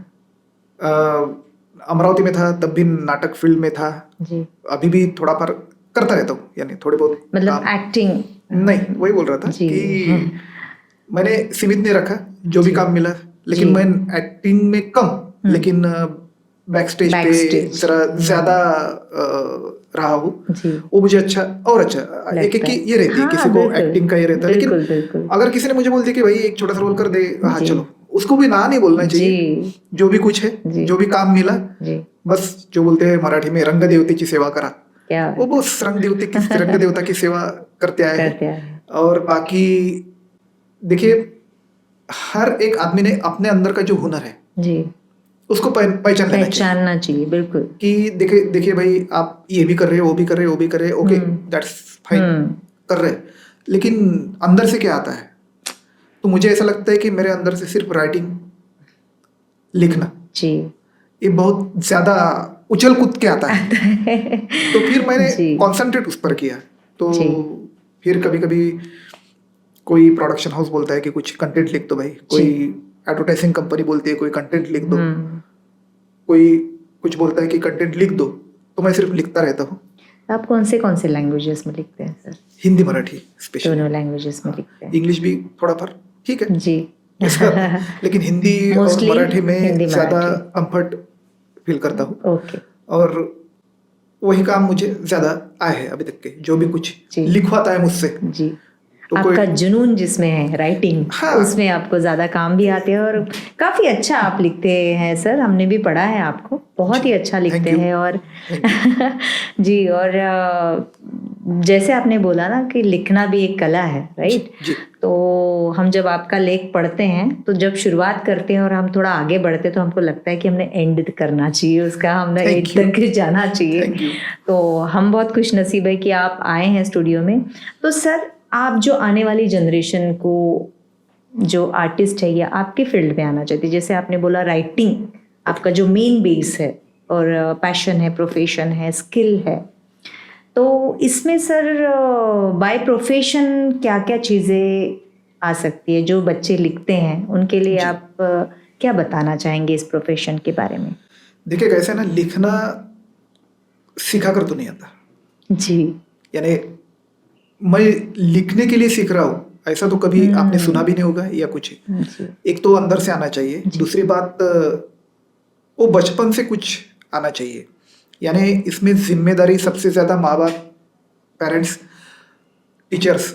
अमरावती में था तब भी नाटक फील्ड में था, जी, अभी भी थोड़ा पर करता रहता हूँ, यानी थोड़े बहुत मतलब काम। एक्टिंग? नहीं, वही बोल रहा था जी कि मैंने सीमित नहीं रखा, जो भी जी काम मिला। लेकिन जी। मैं एक्टिंग में कम, लेकिन बैक स्टेज पे Backstage, जरा ज्यादा रहा हूँ। जी वो मुझे अच्छा और अच्छा, एक एक लगता की है। ये रहती है, किसी हाँ को बिल्कुल, एक्टिंग का ये रहता है। लेकिन बिल्कुल बिल्कुल। अगर किसी ने मुझे बोल दिया कि भाई एक छोटा सा रोल कर दे, हाँ जी चलो, उसको भी ना नहीं बोलना चाहिए। जी जो भी कुछ है, जी जो भी काम मिला, जी, बस जो बोलते हैं मराठी में रंग देवतेची सेवा करा, क्या वो बात बस रंग देवता की सेवा करते आए करते हैं। हैं। और बाकी देखिए, हर एक आदमी ने अपने अंदर का जो हुनर है जी, उसको पहचान लेना चाहिए। पहचानना चाहिए, बिल्कुल। कि देखिए देखिए भाई, आप ये भी कर रहे हो, वो भी कर रहे हो, वो भी कर रहे हो, ओके दैट्स फाइन, कर रहे हैं। लेकिन अंदर से क्या आता है? तो मुझे ऐसा लगता है कि मेरे अंदर से सिर्फ राइटिंग, लिखना, जी ये बहुत ज्यादा उछल कूद के आता है। तो फिर मैंने जी कंसंट्रेट उस पर किया। तो जी फिर कभी कभी कोई प्रोडक्शन हाउस बोलता है कि कुछ कंटेंट लिख दो भाई, कोई एडवर्टाइजिंग कंपनी बोलती है कोई कंटेंट लिख दो, कोई कुछ बोलता है कि कंटेंट लिख दो, तो मैं सिर्फ लिखता रहता हूँ। आप कौन से लैंग्वेजेस में लिखते हैं सर? हिंदी मराठी स्पेशली, दोनों लैंग्वेजेस में लिखते हैं? इंग्लिश भी थोड़ा पर ठीक है जी ऐसा, लेकिन हिंदी और मोस्टली मराठी में हिंदी ज़्यादा मराठी। कंफर्ट फील करता हूँ। ओके और वही काम मुझे ज़्यादा आए हैं अभी तक के, जो भी कुछ जी लिखवाता है मुझसे। जी, तो आपका कोई जुनून जिसमें है राइटिंग, हाँ, उसमें आपको ज़्यादा काम भी आते हैं और काफ़ी अच्छा आप लिखते हैं सर। हमने भी पढ़ा है आपको, बहुत ही अच्छा थैंक लिखते यू, हैं। और थैंक यू। जी, और जैसे आपने बोला ना कि लिखना भी एक कला है, राइट? जी तो हम जब आपका लेख पढ़ते हैं तो जब शुरुआत करते हैं और हम थोड़ा आगे बढ़ते हैं तो हमको लगता है कि हमने एंड करना चाहिए उसका, हमने Thank एंड you. तक जाना चाहिए। Thank you. तो हम बहुत खुश नसीब है कि आप आए हैं स्टूडियो में। तो सर, आप जो आने वाली जनरेशन को, जो आर्टिस्ट है या आपके फील्ड में आना चाहती है, जैसे आपने बोला राइटिंग आपका जो मेन बेस है और पैशन है, प्रोफेशन है, स्किल है, तो इसमें सर बाय प्रोफेशन क्या क्या चीज़ें आ सकती है जो बच्चे लिखते हैं उनके लिए? जी। आप क्या बताना चाहेंगे इस प्रोफेशन के बारे में? देखिए कैसे ना, लिखना सिखा कर तो नहीं आता, जी यानी मैं लिखने के लिए सीख रहा हूँ ऐसा तो कभी आपने सुना भी नहीं होगा या कुछ। जी एक तो अंदर से आना चाहिए, दूसरी बात वो बचपन से कुछ आना चाहिए। यानी इसमें जिम्मेदारी सबसे ज़्यादा माँ बाप, पेरेंट्स, टीचर्स,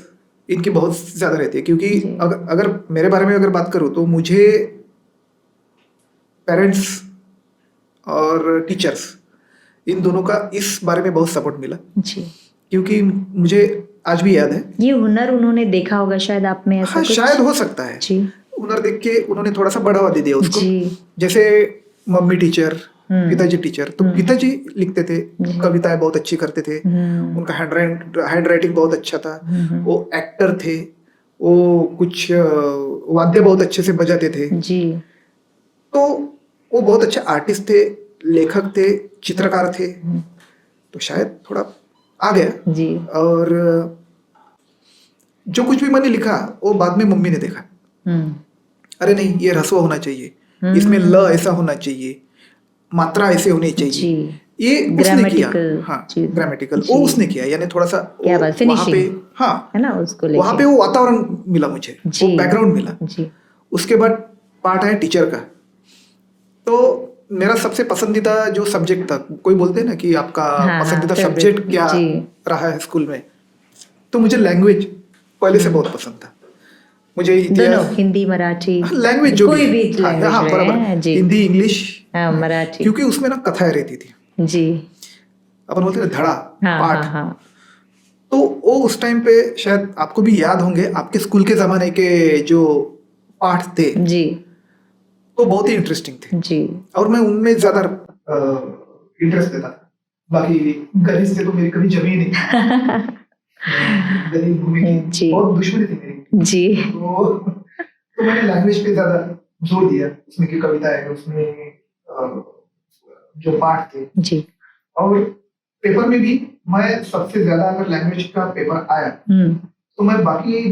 इनकी बहुत ज़्यादा रहती है। क्योंकि जी अगर मेरे बारे में अगर बात करूँ तो मुझे पेरेंट्स और टीचर्स, इन दोनों का इस बारे में बहुत सपोर्ट मिला। जी, क्योंकि मुझे आज भी याद है, ये हुनर उन्होंने देखा होगा शायद आप में, ऐसा हाँ कुछ? शायद हो सकता है, जी हुनर देख के उन्होंने थोड़ा सा बढ़ावा दे दिया उसको। जी जैसे मम्मी टीचर, पिताजी टीचर, तो पिताजी लिखते थे, कविताएं बहुत अच्छी करते थे, उनका हैंड राइटिंग बहुत अच्छा था, वो एक्टर थे, वो कुछ वाद्य बहुत अच्छे से बजाते थे, जी तो वो बहुत अच्छे आर्टिस्ट थे, लेखक थे, चित्रकार थे। तो शायद थोड़ा आ गया। जी और जो कुछ भी मैंने लिखा वो बाद में मम्मी ने देखा, हम्म अरे नहीं ये ह्रस्व होना चाहिए, इसमें ल ऐसा होना चाहिए, मात्रा ऐसे होनी चाहिए, जी ये उसने किया। ग्रामेटिकल हाँ चीज ग्रामेटिकल वो जी उसने किया, यानी थोड़ा सा क्या वो बात वहाँ पे, फिनिशिंग हाँ है ना उसको वहाँ लेके पे वो वातावरण मिला मुझे, वो जी बैकग्राउंड मिला। जी उसके बाद पार्ट आया टीचर का। तो मेरा सबसे पसंदीदा जो सब्जेक्ट था, कोई बोलते हैं ना कि आपका हाँ हाँ पसंदीदा फेवरेट सब्जेक्ट क्या जी रहा है स्कूल में, तो मुझे लैंग्वेज पहले से बहुत पसंद था। मुझे दोनों इतिहास, हिंदी मराठी लैंग्वेज जो भी कोई है, भी हाँ लैंग्वेज हाँ रहे बराबर, हैं जी हिंदी इंग्लिश, हाँ मराठी क्योंकि उसमें ना कथाएं रहती थी, जी अपन बोलते हैं ना धड़ा हाँ हाँ पाठ। हाँ तो वो उस टाइम पे शायद आपको भी याद होंगे, आपके स्कूल के ज़माने के जो पाठ थे जी तो बहुत ही इंटरेस्टिंग थे, जी और मैं उनमें ज़्यादा इंटरेस्ट देता था। बाकी गणित से तो मेरी कभी जमी नहीं, गणित भूमि की जी बहुत दुश्मनी थी मेरी। जी तो मैंने लैंग्वेज पे ज़्यादा जोर दिया, उसमें की कविताएं, उसमें जो पाठ थे। जी और पेपर में भी मैं सबसे ज्यादा, अगर लैंग्वेज का पेपर आया तो मैं बाकी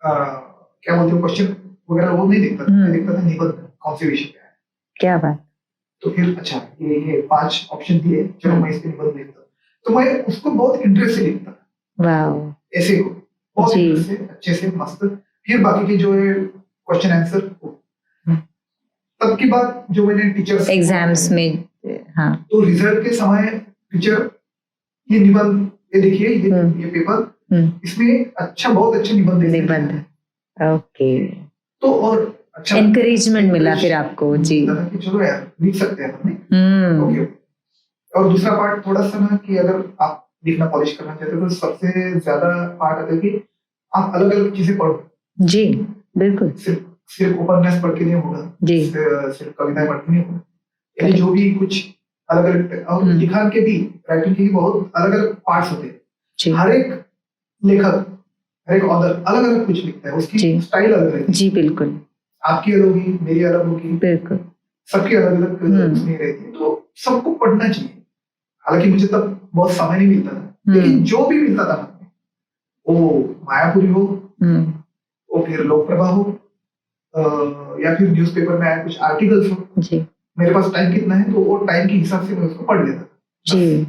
क्या बोलते हो क्वेश्चन वगैरह वो नहीं देखता था, मैं देखता था निबंध कौन से विषय पे है। क्या बात तो फिर अच्छा ये 5 ऑप्शन दिए, चलो मैं इसके निबंध लिखता हूँ। तो मैं उसको बहुत इंटरेस्ट से लिखता था, वाओ ऐसे को बहुत जी। इंटरेस्ट से अच्छे से मस्त। फिर बाकी के जो है क्वेश्चन आंसर, तब की बात जो मैंने टीचर्स एग्जाम्स में हाँ तो रिजल्ट के समय टीचर ये निबंध ये देखिए ये पेपर, इसमें अच्छा बहुत अच्छा निबंध लिखा है। निबंध ओके तो और अच्छा एनकरेजमेंट मिला फिर आपको जी मिलता था कि चलो यार लिख सकते हैं अपने। ओके। और दूसरा पार्ट थोड़ा सा ना कि अगर आप लिखना पॉलिश करना चाहते हो तो सबसे ज्यादा पार्ट आता है कि आप अलग अलग चीजें पढ़ो। जी बिल्कुल सिर्फ उपन्यास पढ़ के नहीं होगा जी सिर्फ कविताएं पढ़ के नहीं होगा, यानी जो भी कुछ अलग अलग, और लिखान के भी, राइटिंग के भी बहुत अलग अलग पार्ट्स होते हैं। हर एक लेखक, हर एक ऑथर अलग अलग कुछ लिखता है, उसकी स्टाइल अलग रहती है। जी बिल्कुल, आपकी अलग होगी, मेरी अलग होगी, बिल्कुल सबकी अलग अलग उसमें रहती है। तो सबको पढ़ना चाहिए। हालांकि मुझे तब बहुत समय नहीं मिलता था, लेकिन जो भी मिलता था वो मायापुरी हो, वो फिर लोकप्रभा हो, या फिर न्यूज़पेपर में आया कुछ आर्टिकल्स हो, जी मेरे पास टाइम कितना है तो वो टाइम के हिसाब से मैं उसको पढ़ लेता था। जी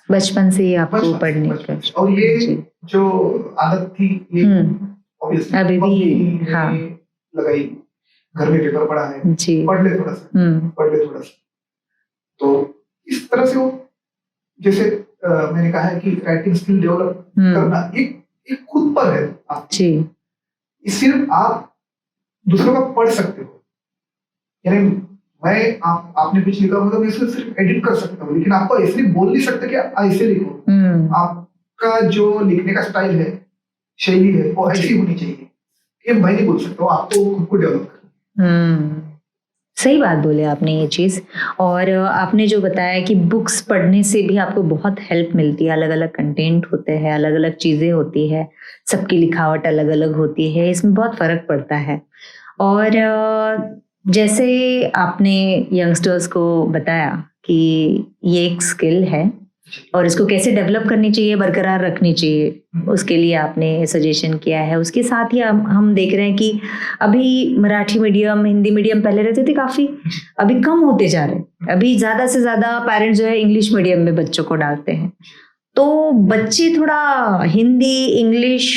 बचपन से ही आपको पढ़ने का, और ये जो आदत थी ये obviously अभी भी हाँ लगाई, घर में पेपर पढ़ा है जी, पढ़ ले थोड़ा सा, पढ़ ले थोड़ा सा। तो इस तरह से वो जैसे मैंने कहा है कि राइटिंग स्किल डेवलप करना एक खुद पर है आप जी, सिर्फ आप दूसरों का पढ़ सकते हो, यानी मैं आपने कुछ लिखा होगा तो मैं इसको सिर्फ एडिट कर सकता हूँ, लेकिन आपको ऐसे बोल नहीं सकते कि ऐसे लिखो। आपका जो लिखने का स्टाइल है, शैली है, वो ऐसी होनी चाहिए। ये मैं नहीं बोल सकता, आपको खुद को डेवलप करना। सही बात बोले आपने ये चीज़। और आपने जो बताया कि बुक्स पढ़ने से भी आपको बहुत हेल्प मिलती है, अलग अलग कंटेंट होते हैं, अलग अलग चीज़ें होती है, सबकी लिखावट अलग अलग होती है, इसमें बहुत फ़र्क पड़ता है। और जैसे आपने यंगस्टर्स को बताया कि ये एक स्किल है और इसको कैसे डेवलप करनी चाहिए, बरकरार रखनी चाहिए, उसके लिए आपने सजेशन किया है। उसके साथ ही हम देख रहे हैं कि अभी मराठी मीडियम, हिंदी मीडियम पहले रहते थे काफ़ी, अभी कम होते जा रहे हैं। अभी ज़्यादा से ज़्यादा पेरेंट्स जो है इंग्लिश मीडियम में बच्चों को डालते हैं, तो बच्चे थोड़ा हिंदी इंग्लिश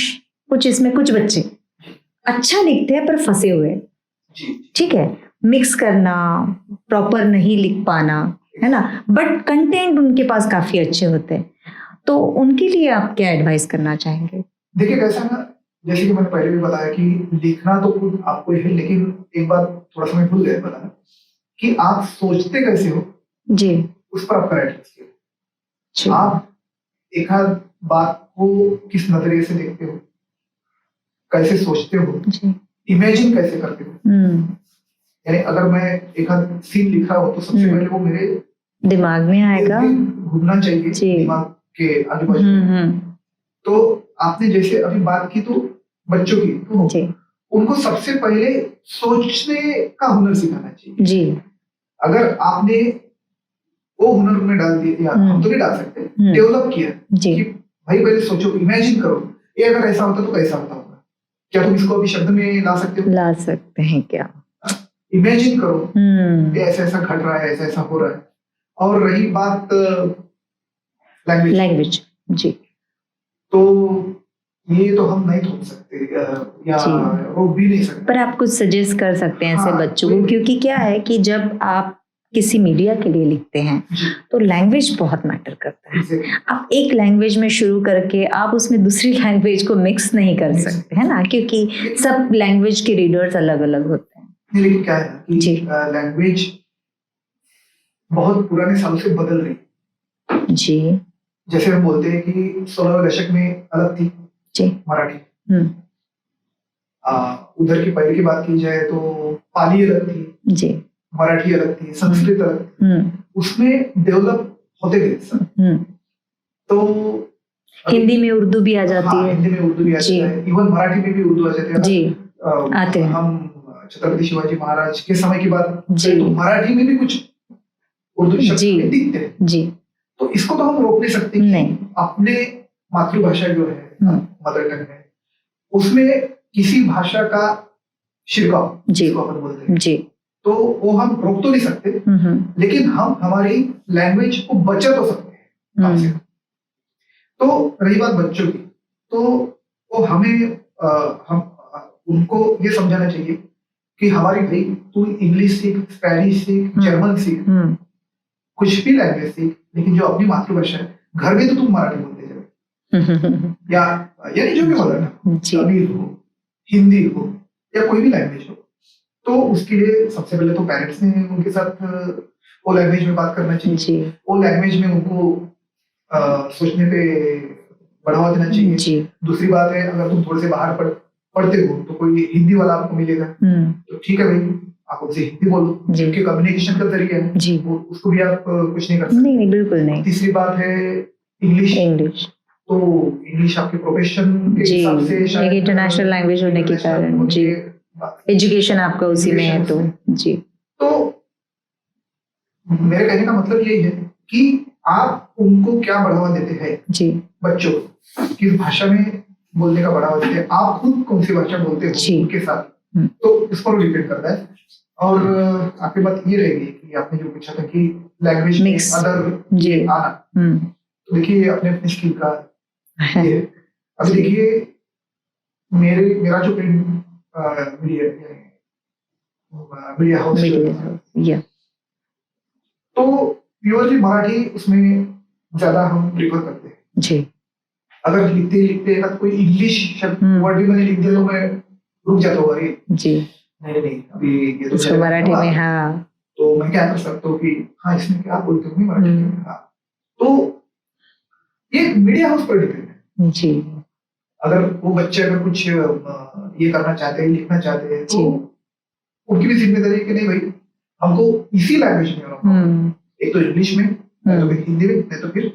कुछ इसमें कुछ बच्चे अच्छा लिखते हैं पर फंसे हुए हैं, ठीक है, मिक्स करना, प्रॉपर नहीं लिख पाना, है ना, बट कंटेंट उनके पास काफी अच्छे होते हैं, तो उनके लिए आप क्या एडवाइस करना चाहेंगे? देखिए कैसा ना, जैसे कि मैंने पहले भी बताया कि लिखना तो खुद आपको ही है, लेकिन एक बात थोड़ा सा मैं भूल गया बताना कि आप सोचते कैसे हो जी, उस पर आपका राइटिंग स्किल। आप एक आध बात को किस नजरिए से देखते हो, कैसे सोचते हो, इमेजिन कैसे करते हो। यानी अगर मैं एक आध सीन लिख रहा हूँ तो सबसे पहले वो मेरे दिमाग में आएगा, घूमना चाहिए दिमाग के आजू बाजू। तो आपने जैसे अभी बात की तो बच्चों की, तो उनको सबसे पहले सोचने का हुनर सिखाना चाहिए जी। अगर आपने वो हुनर में डाल दिया, या हम तो नहीं डाल सकते, डेवलप किया कि भाई पहले सोचो, इमेजिन करो, ये अगर ऐसा होता तो कैसा होता होगा, क्या तुम इसको अभी शब्द में ला सकते हो? ला सकते हैं क्या? इमेजिन करो हम्म, ये ऐसा ऐसा घट रहा है, ऐसा ऐसा हो रहा है। और रही बात लैंग्वेज, लैंग्वेज, जी तो ये तो हम नहीं थोप सकते या जी। रोक भी नहीं सकते। पर आप कुछ सजेस्ट कर सकते हैं ऐसे हाँ, बच्चों को, वही। क्योंकि क्या है कि जब आप किसी मीडिया के लिए लिखते हैं जी, तो लैंग्वेज बहुत मैटर करता है। exactly. आप एक लैंग्वेज में शुरू करके आप उसमें दूसरी लैंग्वेज को मिक्स नहीं कर नहीं सकते, है ना, क्योंकि सब लैंग्वेज के रीडर्स अलग अलग होते हैं। नहीं, लेकिन क्या है ना कि जी। लैंग्वेज बहुत पुराने सालों से बदल रही है। जी जैसे हम बोलते हैं कि 16वें दशक में अलग थी जी। मराठी, हम्म, उधर की पहले की बात की जाए तो पाली अलग थी, जी। मराठी अलग थी, संस्कृत अलग थी। हम्म, उसमें डेवलप होते गए सब। हम्म। तो हिंदी में उर्दू भी आ जाती हाँ, है। हिंदी में उर्दू भी आ जी। जाता है, इवन मराठी में भी उर्दू आ जाते हैं। जी, आते हैं। हम छत्रपति शिवाजी महाराज के समय की बात जी। करें तो मराठी में भी कुछ उर्दू शब्द जी। हमें दिखते हैं। जी, तो इसको तो हम रोक नहीं सकते कि नहीं। अपने मातृभाषा जो है, हम्म। मदर टंग है, उसमें किसी भाषा का शिरकाव जी। जिसको अपन बोलते हैं, जी। तो वो हम रोक तो नहीं सकते, लेकिन हम हमारी लैंग्वेज को बचा तो सकते हैं कम से कम। तो रही बात बच्चों की, तो वो हमें हम उनको ये समझाना चाहिए कि हमारी भाई तू इंग्लिश सीख, स्पेनिश सीख, जर्मन सीख, कुछ भी लैंग्वेज सीख, लेकिन जो अपनी मातृभाषा है, घर में तो तुम मराठी बोलते जाओ या यानी जो भी मदर तमिल हो, हिंदी हो या कोई भी लैंग्वेज हो, तो उसके लिए सबसे पहले तो पेरेंट्स ने उनके साथ वो लैंग्वेज में बात करना चाहिए। वो लैंग्वेज में उनको सोचने पे बढ़ावा देना चाहिए। जी। दूसरी बात है, अगर तुम थोड़े से बाहर पढ़ते हो तो कोई हिंदी वाला आपको मिलेगा, तो ठीक है भाई, आप उनसे हिंदी बोलो, जिनके कम्युनिकेशन का जरिया है जी। वो उसको भी आप कुछ नहीं कर सकते। नहीं, बिल्कुल नहीं। तीसरी बात है इंग्लिश। तो इंग्लिश आपके प्रोफेशन के हिसाब से शायद इंटरनेशनल लैंग्वेज होने के कारण जी, एजुकेशन आपका उसी में है तो जी। तो मेरे कहने का मतलब यही है कि आप उनको क्या बढ़ावा देते हैं जी, बच्चों किस भाषा में बोलने का बढ़ावा देते हैं, आप खुद कौन सी भाषा बोलते हो उनके साथ, तो इस पर डिपेंड करता है। और आपकी बात ये रहेगी कि आपने जो पूछा था कि लैंग्वेज में अदर जी आना, तो देखिए अपने अपनी स्किल का ये है। अब देखिए मेरा जो प्रिंट मीडिया हाउस तो प्योरली मराठी उसमें ज्यादा हम प्रीफर करते हैं जी। अगर लिखते लिखते अगर कोई इंग्लिश शब्द वर्ड भी मैंने लिख दिया तो मैं रुक जाता हूँ, अरे जी नहीं अभी ये तो मराठी में, हाँ तो मैं क्या कर सकता हूँ कि हाँ इसमें क्या बोलते हो मराठी में, हाँ तो ये मीडिया हाउस पर डिपेंड है जी। अगर वो बच्चे अगर कुछ ये करना चाहते हैं, लिखना चाहते हैं, तो उनकी भी जिम्मेदारी है कि नहीं भाई हमको इसी लैंग्वेज में होना, एक तो इंग्लिश में, नहीं तो फिर हिंदी में, नहीं तो फिर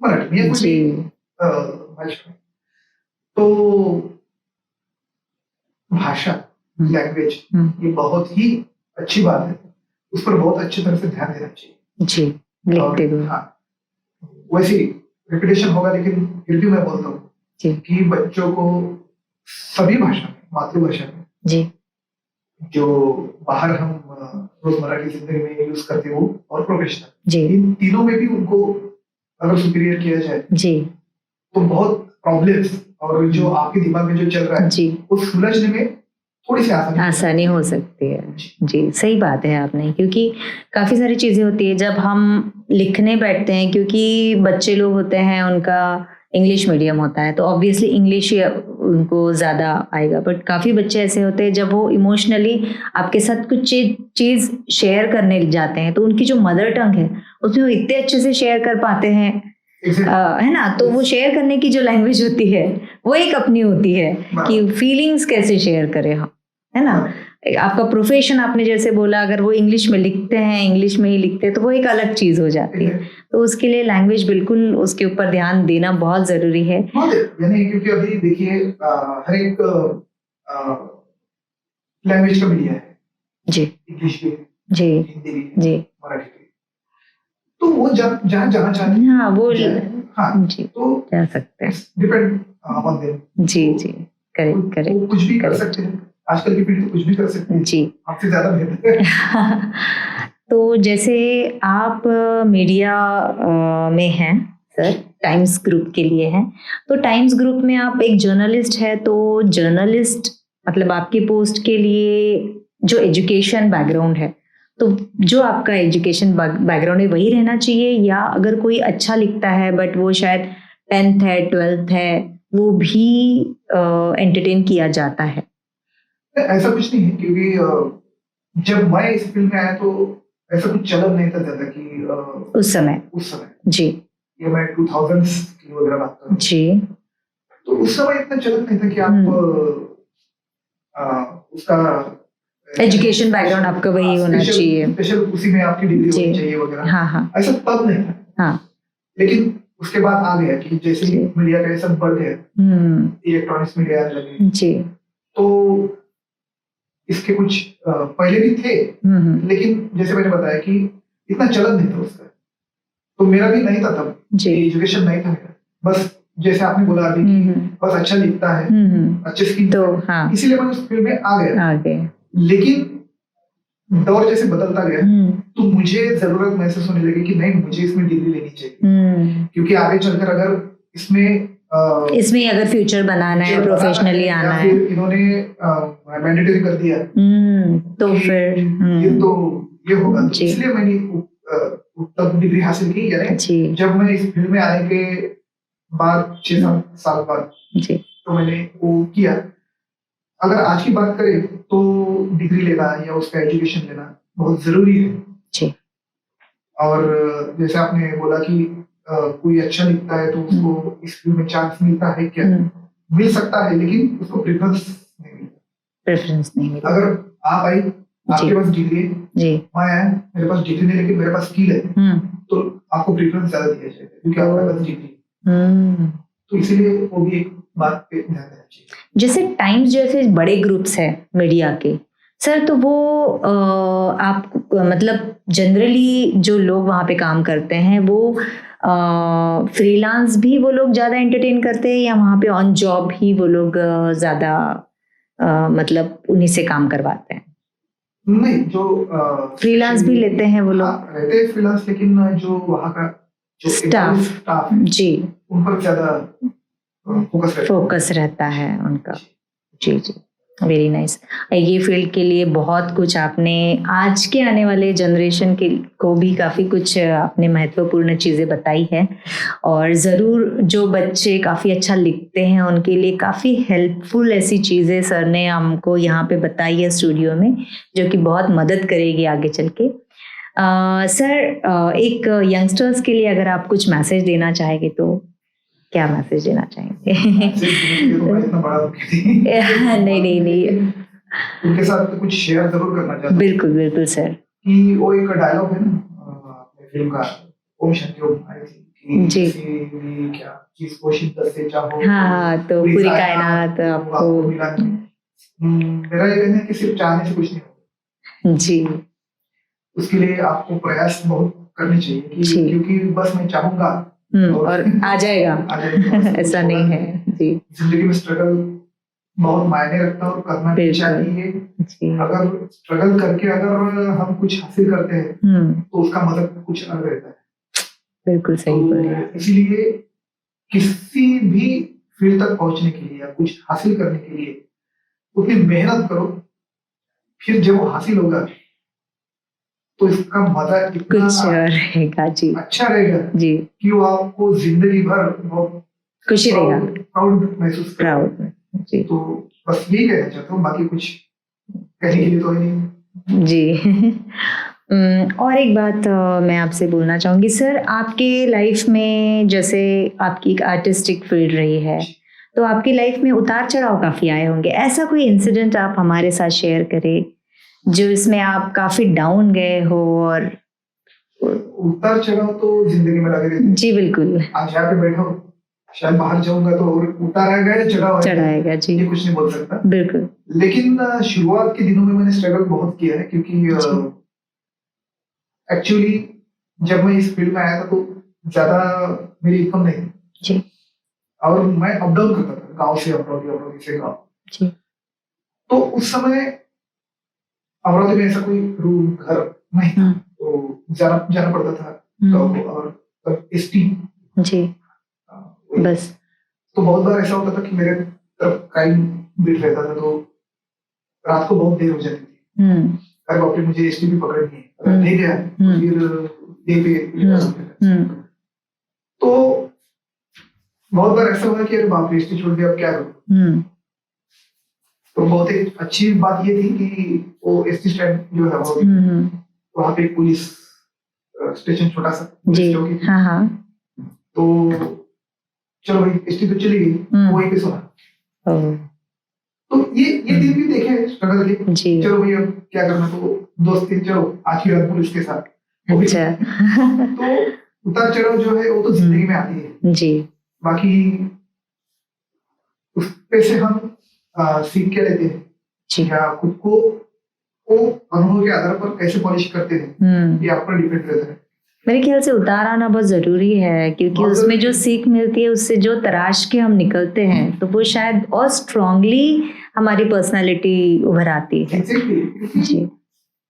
मराठी में या कोई भाषा में। तो भाषा, लैंग्वेज ये बहुत ही अच्छी बात है, उस पर बहुत अच्छी तरह से ध्यान देना चाहिए जी, लिखते हुए। हाँ वैसे रिपीटेशन होगा, लेकिन फिर भी मैं बोलता हूँ कि बच्चों को सभी भाषा में, मातृभाषा में जी, जो बाहर हम रोजमर्रा की जिंदगी में यूज करते हो और प्रोफेशनल जी, इन तीनों में भी उनको अगर सुपीरियर किया जाए जी, तो बहुत प्रॉब्लम्स और जो आपके दिमाग में जो चल रहा है जी, उस सुलझने में थोड़ी सी आसानी हो सकती है जी। सही बात है आपने, क्योंकि काफी सारी चीजें होती है जब हम लिखने बैठते हैं, क्योंकि बच्चे लोग होते हैं उनका इंग्लिश मीडियम होता है तो ऑब्वियसली इंग्लिश ही उनको ज़्यादा आएगा, बट काफ़ी बच्चे ऐसे होते हैं जब वो इमोशनली आपके साथ कुछ चीज़ शेयर करने जाते हैं तो उनकी जो मदर टंग है उसमें वो इतने अच्छे से शेयर कर पाते हैं है ना। तो वो शेयर करने की जो लैंग्वेज होती है वो एक अपनी होती है कि फीलिंग्स कैसे शेयर करें हम, है ना। आपका प्रोफेशन आपने जैसे बोला, अगर वो इंग्लिश में लिखते हैं, इंग्लिश में ही लिखते हैं तो वो एक अलग चीज हो जाती है, तो उसके लिए लैंग्वेज बिल्कुल उसके ऊपर ध्यान देना बहुत जरूरी है। यानी क्योंकि अभी देखिए हर एक लैंग्वेज का मीडिया है जी, इंग्लिश भी जी, हिंदी भी जी, मराठी भी, तो वो जहाँ जाना चाहते हैं हाँ वो हाँ जी तो जा सकते हैं, डिपेंड ऑन देम जी जी करेक्ट करेक्ट वो कुछ भी कर सकते हैं, आजकल की पीढ़ी तो कुछ भी कर सकती है, जी। आपसे ज्यादा बेहतर है। तो जैसे आप मीडिया में हैं सर, टाइम्स ग्रुप के लिए हैं, तो टाइम्स ग्रुप में आप एक जर्नलिस्ट है, तो जर्नलिस्ट मतलब आपकी पोस्ट के लिए जो एजुकेशन बैकग्राउंड है, तो जो आपका एजुकेशन बैकग्राउंड है वही रहना चाहिए, या अगर कोई अच्छा लिखता है बट वो शायद 10th है 12th है वो भी एंटरटेन किया जाता है? ऐसा कुछ नहीं है, क्योंकि जब मैं इस फील्ड में आया तो ऐसा कुछ चलन नहीं था ज्यादा कि उस समय जी ये मैं 2000s की वगैरह बात कर रहा हूँ, जी तो उस समय इतना चलन नहीं था कि आप उसका एजुकेशन बैकग्राउंड आपका वही होना चाहिए, स्पेशल उसी में आपकी डिग्री जी। होनी चाहिए वगैरह, हाँ हाँ ऐसा तब नहीं था। हाँ लेकिन उसके बाद आ गया कि जैसे ही मीडिया का ये सब बढ़ गया, इलेक्ट्रॉनिक्स मीडिया आने लगे, जी तो इसके कुछ पहले भी थे, लेकिन जैसे मैंने बताया कि इतना चलन नहीं था उसका, तो मेरा भी नहीं था तब, जी एजुकेशन नहीं था मेरा, बस जैसे आपने बोला अभी कि बस अच्छा लिखता है, अच्छे स्किल, तो हाँ इसीलिए मैं उस फील्ड में आ गया। आगे लेकिन दौर जैसे बदलता गया तो मुझे जरूरत महसूस होने लगी कि नहीं, मुझे इसमें डिग्री लेनी चाहिए, क्योंकि आगे चलकर अगर इसमें अगर फ्यूचर बनाना है, प्रोफेशनली आना है, इन्होंने मैंडेटरी कर दिया तो फिर ये होगा, तो इसलिए मैंने तब डिग्री हासिल की, यानी जब मैं इस फील्ड में आने के बाद 6-7 साल बाद तो मैंने वो किया। अगर आज की बात करें तो डिग्री लेना या उसका एजुकेशन लेना बहुत जरूरी है जी। और जैसे आपने बोला कि कोई अच्छा लिखता है तो उसको इस फील्ड में चांस मिलता है क्या? मिल सकता है, लेकिन उसको प्रेफरेंस नहीं मिलता। अगर आप आई, आपके पास डिग्री है, मैं आया, मेरे पास डिग्री नहीं लेकिन मेरे पास स्किल है, तो आपको प्रेफरेंस ज्यादा दिया जाएगा क्योंकि आपके पास डिग्री, तो इसीलिए वो भी एक बात पे ध्यान देना चाहिए। जैसे टाइम्स जैसे बड़े ग्रुप्स हैं मीडिया के सर, तो वो आप मतलब जनरली जो लोग वहाँ पे काम करते हैं वो फ्रीलांस भी वो लोग ज्यादा एंटरटेन करते हैं, या वहाँ पे ऑन जॉब ही वो लोग ज्यादा मतलब उन्हीं से काम करवाते हैं? नहीं, जो फ्रीलांस भी लेते हैं वो लोग, रहते हैं फ्रीलांस, लेकिन जो वहाँ का जो स्टाफ जी उन पर ज्यादा फोकस रहता है उनका। जी जी, वेरी नाइस। ये फील्ड के लिए बहुत कुछ आपने आज के आने वाले जनरेशन के को भी काफ़ी कुछ आपने महत्वपूर्ण चीज़ें बताई है, और ज़रूर जो बच्चे काफ़ी अच्छा लिखते हैं उनके लिए काफ़ी हेल्पफुल ऐसी चीज़ें सर ने हमको यहाँ पे बताई है स्टूडियो में, जो कि बहुत मदद करेगी आगे चल के। सर, एक यंगस्टर्स के लिए अगर आप कुछ मैसेज देना चाहेंगे तो क्या मैसेज देना चाहेंगे? नहीं, उनके साथ कुछ शेयर जरूर करना चाहता हूं। बिल्कुल सर, कि वो एक डायलॉग है ना फिल्म का, ओम शांति ओम आई थी कि जी, भी क्या चीज को शिद्दत से चाहो, हाँ, तो पूरी कायनात आपको मिला। मेरा ये कहना है कि सिर्फ चाहने से कुछ नहीं होगा जी, उसके लिए आपको प्रयास बहुत करने चाहिए कि क्योंकि बस मैं चाहूंगा और आ जाएगा ऐसा नहीं है जी। जिंदगी में स्ट्रगल बहुत मायने रखता है और करना भी चाहिए। अगर स्ट्रगल करके अगर हम कुछ हासिल करते हैं तो उसका मतलब कुछ अलग रहता है। बिल्कुल सही बोले। इसीलिए किसी भी फील्ड तक पहुंचने के लिए या कुछ हासिल करने के लिए उतनी मेहनत करो, फिर जब वो हासिल होगा तो इसका मजा कुछ रहेगा जी, अच्छा रहेगा जी, कि वो आपको जिंदगी भर बहुत खुशी रहेगा, प्राउड महसूस प्राउड जी। तो बस यही कहना चाहता हूँ, बाकी कुछ कहने के लिए तो है नहीं जी। और एक बात मैं आपसे बोलना चाहूंगी सर, आपके लाइफ में जैसे आपकी एक आर्टिस्टिक फील्ड रही है, तो आपकी लाइफ में उतार चढ़ाव काफी आए होंगे, ऐसा कोई इंसिडेंट आप हमारे साथ शेयर करें जो इसमें आप काफी डाउन गए हो? और उतार चढ़ाव तो जिंदगी में लगे रहते जी, बिल्कुल। आज यहाँ पे बैठा हूँ, शायद बाहर जाऊंगा तो और उतार आएगा या चढ़ाएगा जी, ये कुछ नहीं बोल सकता, बिल्कुल। लेकिन शुरुआत के दिनों में मैंने स्ट्रगल बहुत किया है, क्योंकि एक्चुअली जब मैं इस फील्ड में आया था तो ज्यादा मेरी इनकम नहीं थी जी, और मैं अप डाउन करता था, गाँव से अप डाउन से गाँव, जी। तो उस समय अमरावती में ऐसा कोई रूम घर नहीं था, तो जाना पड़ता था गाँव को, और एसटी जी। बस। तो बहुत बार ऐसा होता था कि मेरे तरफ क्राइम बीट रहता था, तो रात को बहुत देर हो जाती थी। अरे बाप रे, मुझे एसटी भी पकड़नी है, अगर नहीं गया तो फिर डे पे तो बहुत बार ऐसा हुआ कि अरे बाप रे, एसटी छोड़ दिया, अब क्या करूं। तो बहुत एक अच्छी बात ये थी कि वो एसटी स्टैंड जो है वहाँ पे एक पुलिस स्टेशन छोटा सा पुलिस चौकी थी। हाँ हाँ। तो चलो भाई, एसटी तो चली गई, वहीं पे सोना। तो ये दिन भी देखे स्ट्रगल के, चलो भाई अब क्या करना, तो दोस्त थे, चलो आज की रात पुलिस के साथ। अच्छा। तो उतार चढ़ाव जो है वो तो जिंदगी में आती है जी। बाकी उस पे से हम सीख के लेते हैं या खुद को वो अनुभव के आधार पर कैसे पॉलिश करते हैं, ये आप पर डिपेंड रहता है। मेरे ख्याल से उतार आना बहुत जरूरी है, क्योंकि उसमें जो सीख मिलती है, उससे जो तराश के हम निकलते हैं, तो वो शायद और स्ट्रांगली हमारी पर्सनालिटी उभर आती है। जी।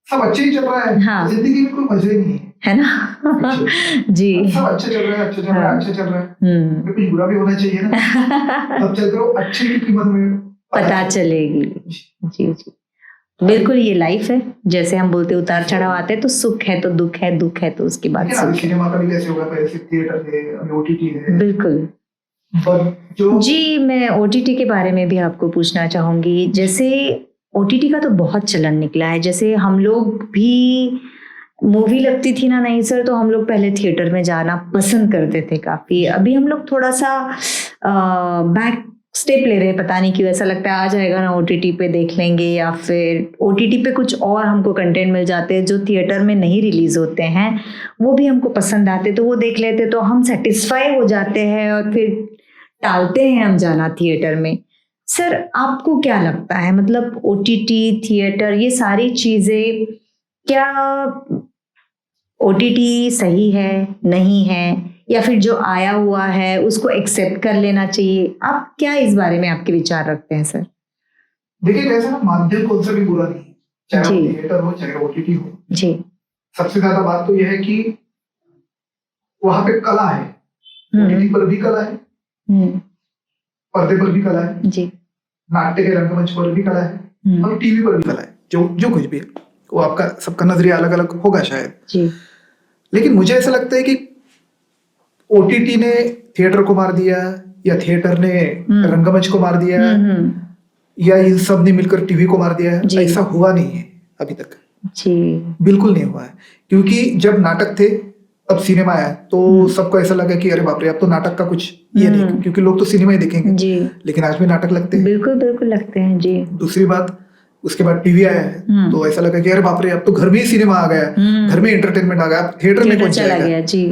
सब अच्छे ही चल रहा है, हाँ। जिंदगी में कोई मजे नहीं है ना। जी। सब अच्छा चल रहा है, अच्छा चल रहा है, अच्छा चल रहा है, कुछ बुरा भी होना चाहिए ना। अब चल करो, अच्छे की कीमत में पता चलेगी। जी जी, बिल्कुल, ये लाइफ है। जैसे हम बोलते उतार चढ़ाव आते हैं, तो सुख है तो दुख है, दुख है तो उसके बाद सुख है। सिनेमा का भी कैसे होगा, पहले से थिएटर थे, अभी ओटीटी है। बिल्कुल। जी, मैं ओटीटी के बारे में भी आपको पूछना चाहूंगी। जैसे ओटीटी का तो बहुत चलन निकला है। जैसे हम लोग भी मूवी लगती थी ना नई सर, तो हम लोग पहले थिएटर में जाना पसंद करते थे काफी। अभी हम लोग थोड़ा सा बैक स्टेप ले रहे हैं, पता नहीं क्यों। ऐसा लगता है आ जाएगा ना ओटीटी पे देख लेंगे, या फिर ओटीटी पे कुछ और हमको कंटेंट मिल जाते हैं जो थिएटर में नहीं रिलीज होते हैं, वो भी हमको पसंद आते, तो वो देख लेते, तो हम सेटिस्फाई हो जाते हैं और फिर टालते हैं हम जाना थिएटर में। सर, आपको क्या लगता है, मतलब ओटीटी, थिएटर, ये सारी चीजें, क्या ओटीटी सही है, नहीं है, या फिर जो आया हुआ है उसको एक्सेप्ट कर लेना चाहिए? आप क्या इस बारे में आपके विचार रखते हैं सर? देखिए, वैसे ना माध्यम कौन सा भी बुरा नहीं है, चाहे वो थिएटर हो चाहे ओटीटी हो। जी। सबसे ज्यादा बात तो यह है कि वहां पे कला है, ओटीटी पर भी कला है, पर्दे पर भी कला है जी, नाट्य के रंगमंच पर भी कला है, और टीवी पर भी कला है। जो कुछ भी है वो आपका सबका नजरिया अलग अलग होगा शायद जी। लेकिन मुझे ऐसा लगता है कि ओटीटी ने थिएटर को मार दिया, या थिएटर ने रंगमंच को मार दिया, या इन सब ने मिलकर टीवी को मार दिया। ऐसा हुआ नहीं है अभी तक जी, बिल्कुल नहीं हुआ है। क्योंकि जब नाटक थे तब सिनेमा आया, तो सबको ऐसा लगा कि अरे बाप रे, अब तो नाटक का कुछ ये नहीं, क्योंकि लोग तो सिनेमा ही देखेंगे जी। लेकिन आज भी नाटक लगते हैं, बिल्कुल बिल्कुल लगते हैं जी। दूसरी बात, उसके बाद टीवी आया है, तो ऐसा लगा कि अरे बाप रे, अब तो घर में ही सिनेमा आ गया, घर में एंटरटेनमेंट आ गया, अब थिएटर में कौन जाएगा जी।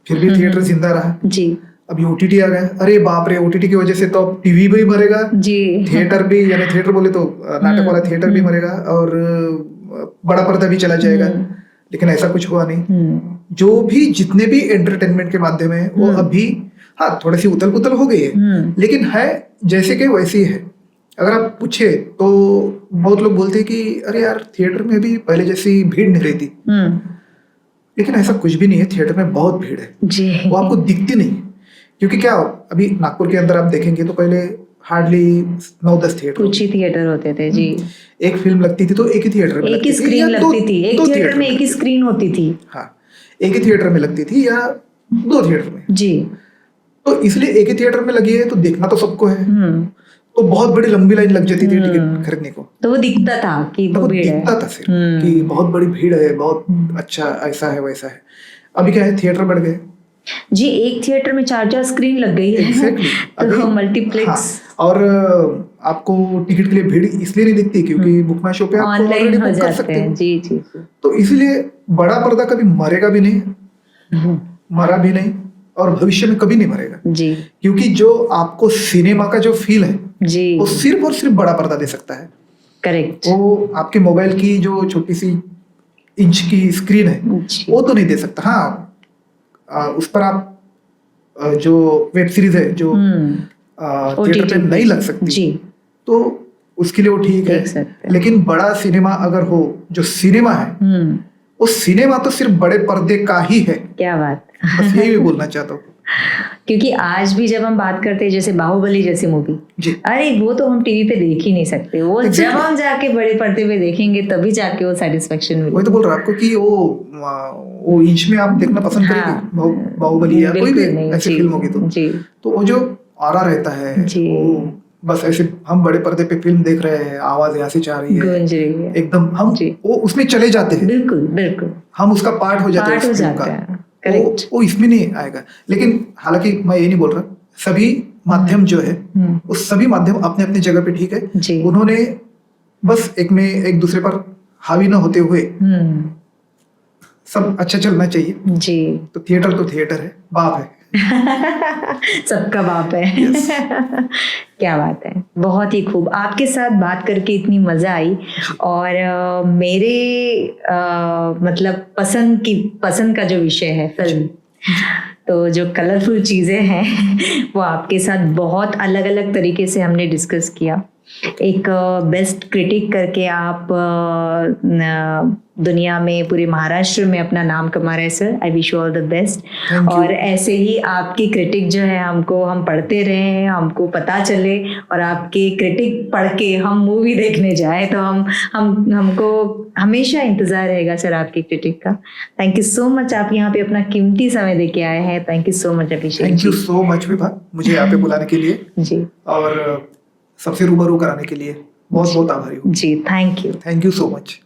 फिर भी थिएटर जिंदा रहा जी। अभी ओटीटी आ गया, अरे बाप रे, ओटीटी की वजह से तो अब टीवी भी मरेगा जी, थिएटर भी, यानी थिएटर बोले तो नाटक वाला थिएटर भी मरेगा, और बड़ा पर्दा भी चला जाएगा। लेकिन ऐसा कुछ हुआ नहीं। जो भी जितने भी एंटरटेनमेंट के माध्यम है, वो अभी हाँ थोड़ी सी उथल पुथल हो गई है, लेकिन है जैसे कि वैसी है। अगर आप पूछे तो बहुत लोग बोलते हैं कि अरे यार, थिएटर में भी पहले जैसी भीड़ नहीं रहती, लेकिन ऐसा कुछ भी नहीं है। थिएटर में बहुत भीड़ है जी, वो आपको दिखती नहीं, क्योंकि क्या अभी नागपुर के अंदर आप देखेंगे तो पहले हार्डली 9-10 थिएटर, कुछ ही थिएटर होते थे जी। एक फिल्म लगती थी तो एक ही थिएटर में, एक ही स्क्रीन लगती थी, एक थिएटर में एक ही स्क्रीन होती थी। हाँ, एक ही थिएटर में लगती थी या 2 थिएटर में जी। तो इसलिए एक ही थिएटर में लगी है तो देखना तो सबको है, तो बहुत बड़ी लंबी लाइन लग जाती थी टिकट खरीदने को, तो वो दिखता था कि वो भीड़ है, दिखता था सिर्फ कि बहुत बड़ी भीड़ है, बहुत अच्छा, ऐसा है वैसा है। अभी क्या है, थिएटर बढ़ गए जी, एक थिएटर में 4-4 स्क्रीन लग गई है exactly. तो मल्टीप्लेक्स हाँ, और आपको टिकट के लिए भीड़ इसलिए नहीं दिखती क्योंकि बुक माई शो पे आप ऑलरेडी बुक कर सकते हैं जी जी। तो इसलिए बड़ा पर्दा कभी मरेगा भी नहीं, मरा भी नहीं, और भविष्य में कभी नहीं मरेगा जी। क्योंकि जो आपको सिनेमा का जो फील है जी, वो सिर्फ और सिर्फ बड़ा पर्दा दे सकता है। करेक्ट। वो आपके मोबाइल की जो छोटी सी इंच की स्क्रीन है वो तो नहीं दे सकता। हाँ, उस पर आप जो वेब सीरीज है, जो थिएटर पे नहीं लग सकती जी, तो उसके लिए वो ठीक देख सकते है। हैं। लेकिन बड़ा सिनेमा अगर हो, जो सिनेमा है वो सिनेमा तो सिर्फ बड़े पर्दे का ही है। क्या बात। बस यही मैं बोलना चाहता हूँ। क्योंकि आज भी जब हम बात करते हैं जैसे बाहुबली जैसी मूवी, जी अरे वो तो हम टीवी पे देख ही नहीं सकते, वो जब Exactly. हम जाके बड़े पर्दे पे देखेंगे तभी जाके वो सेटिस्फेक्शन वही तो मिलेगी। बोल रहा हूँ आपको कि वो इंच में आप देखना पसंद हाँ, करेंगे बाहुबली या कोई भी बिल्कुल नहीं, ऐसी जी, फिल्म होगी जी, तो वो जो ऑरा रहता है जी। वो बस ऐसे हम बड़े पर्दे पे फिल्म देख रहे हैं, आवाज यहाँ से जा रही है, गूंज रही है, एकदम हम जी। वो उसमें चले जाते हैं, बिल्कुल बिल्कुल हम उसका पार्ट हो जाते हैं पार्ट हो उस फिल्म जाता का। है, करेक्ट। वो इसमें नहीं आएगा। लेकिन हालांकि मैं ये नहीं बोल रहा, सभी माध्यम जो है वो सभी माध्यम अपने अपने जगह पे ठीक है। जी। उन्होंने बस एक दूसरे पर हावी न होते हुए सब अच्छा चलना चाहिए। जी। तो थिएटर है, बाप है। सबका बाप है। Yes. क्या बात है, बहुत ही खूब। आपके साथ बात करके इतनी मजा आई और मेरे मतलब पसंद का जो विषय है फिल्म, तो जो कलरफुल चीजें हैं वो आपके साथ बहुत अलग अलग तरीके से हमने डिस्कस किया। एक बेस्ट क्रिटिक करके आप दुनिया में पूरे महाराष्ट्र में अपना नाम कमा रहे हैं sir. I wish you all the best. और ऐसे ही आपकी क्रिटिक जो है हम पढ़ते रहे, हमको पता चले और आपके क्रिटिक पढ़ के हम मूवी देखने जाए तो हमको हमेशा इंतजार रहेगा सर आपकी क्रिटिक का। थैंक यू सो मच, आप यहाँ पे अपना कीमती समय दे के आए हैं। Thank you so much Abhishek. Thank you so much Vibha, मुझे यहाँ पे बुलाने के लिए जी, और सबसे रूबरू कराने के लिए बहुत बहुत आभारी हूँ। जी, thank you. Thank you so much.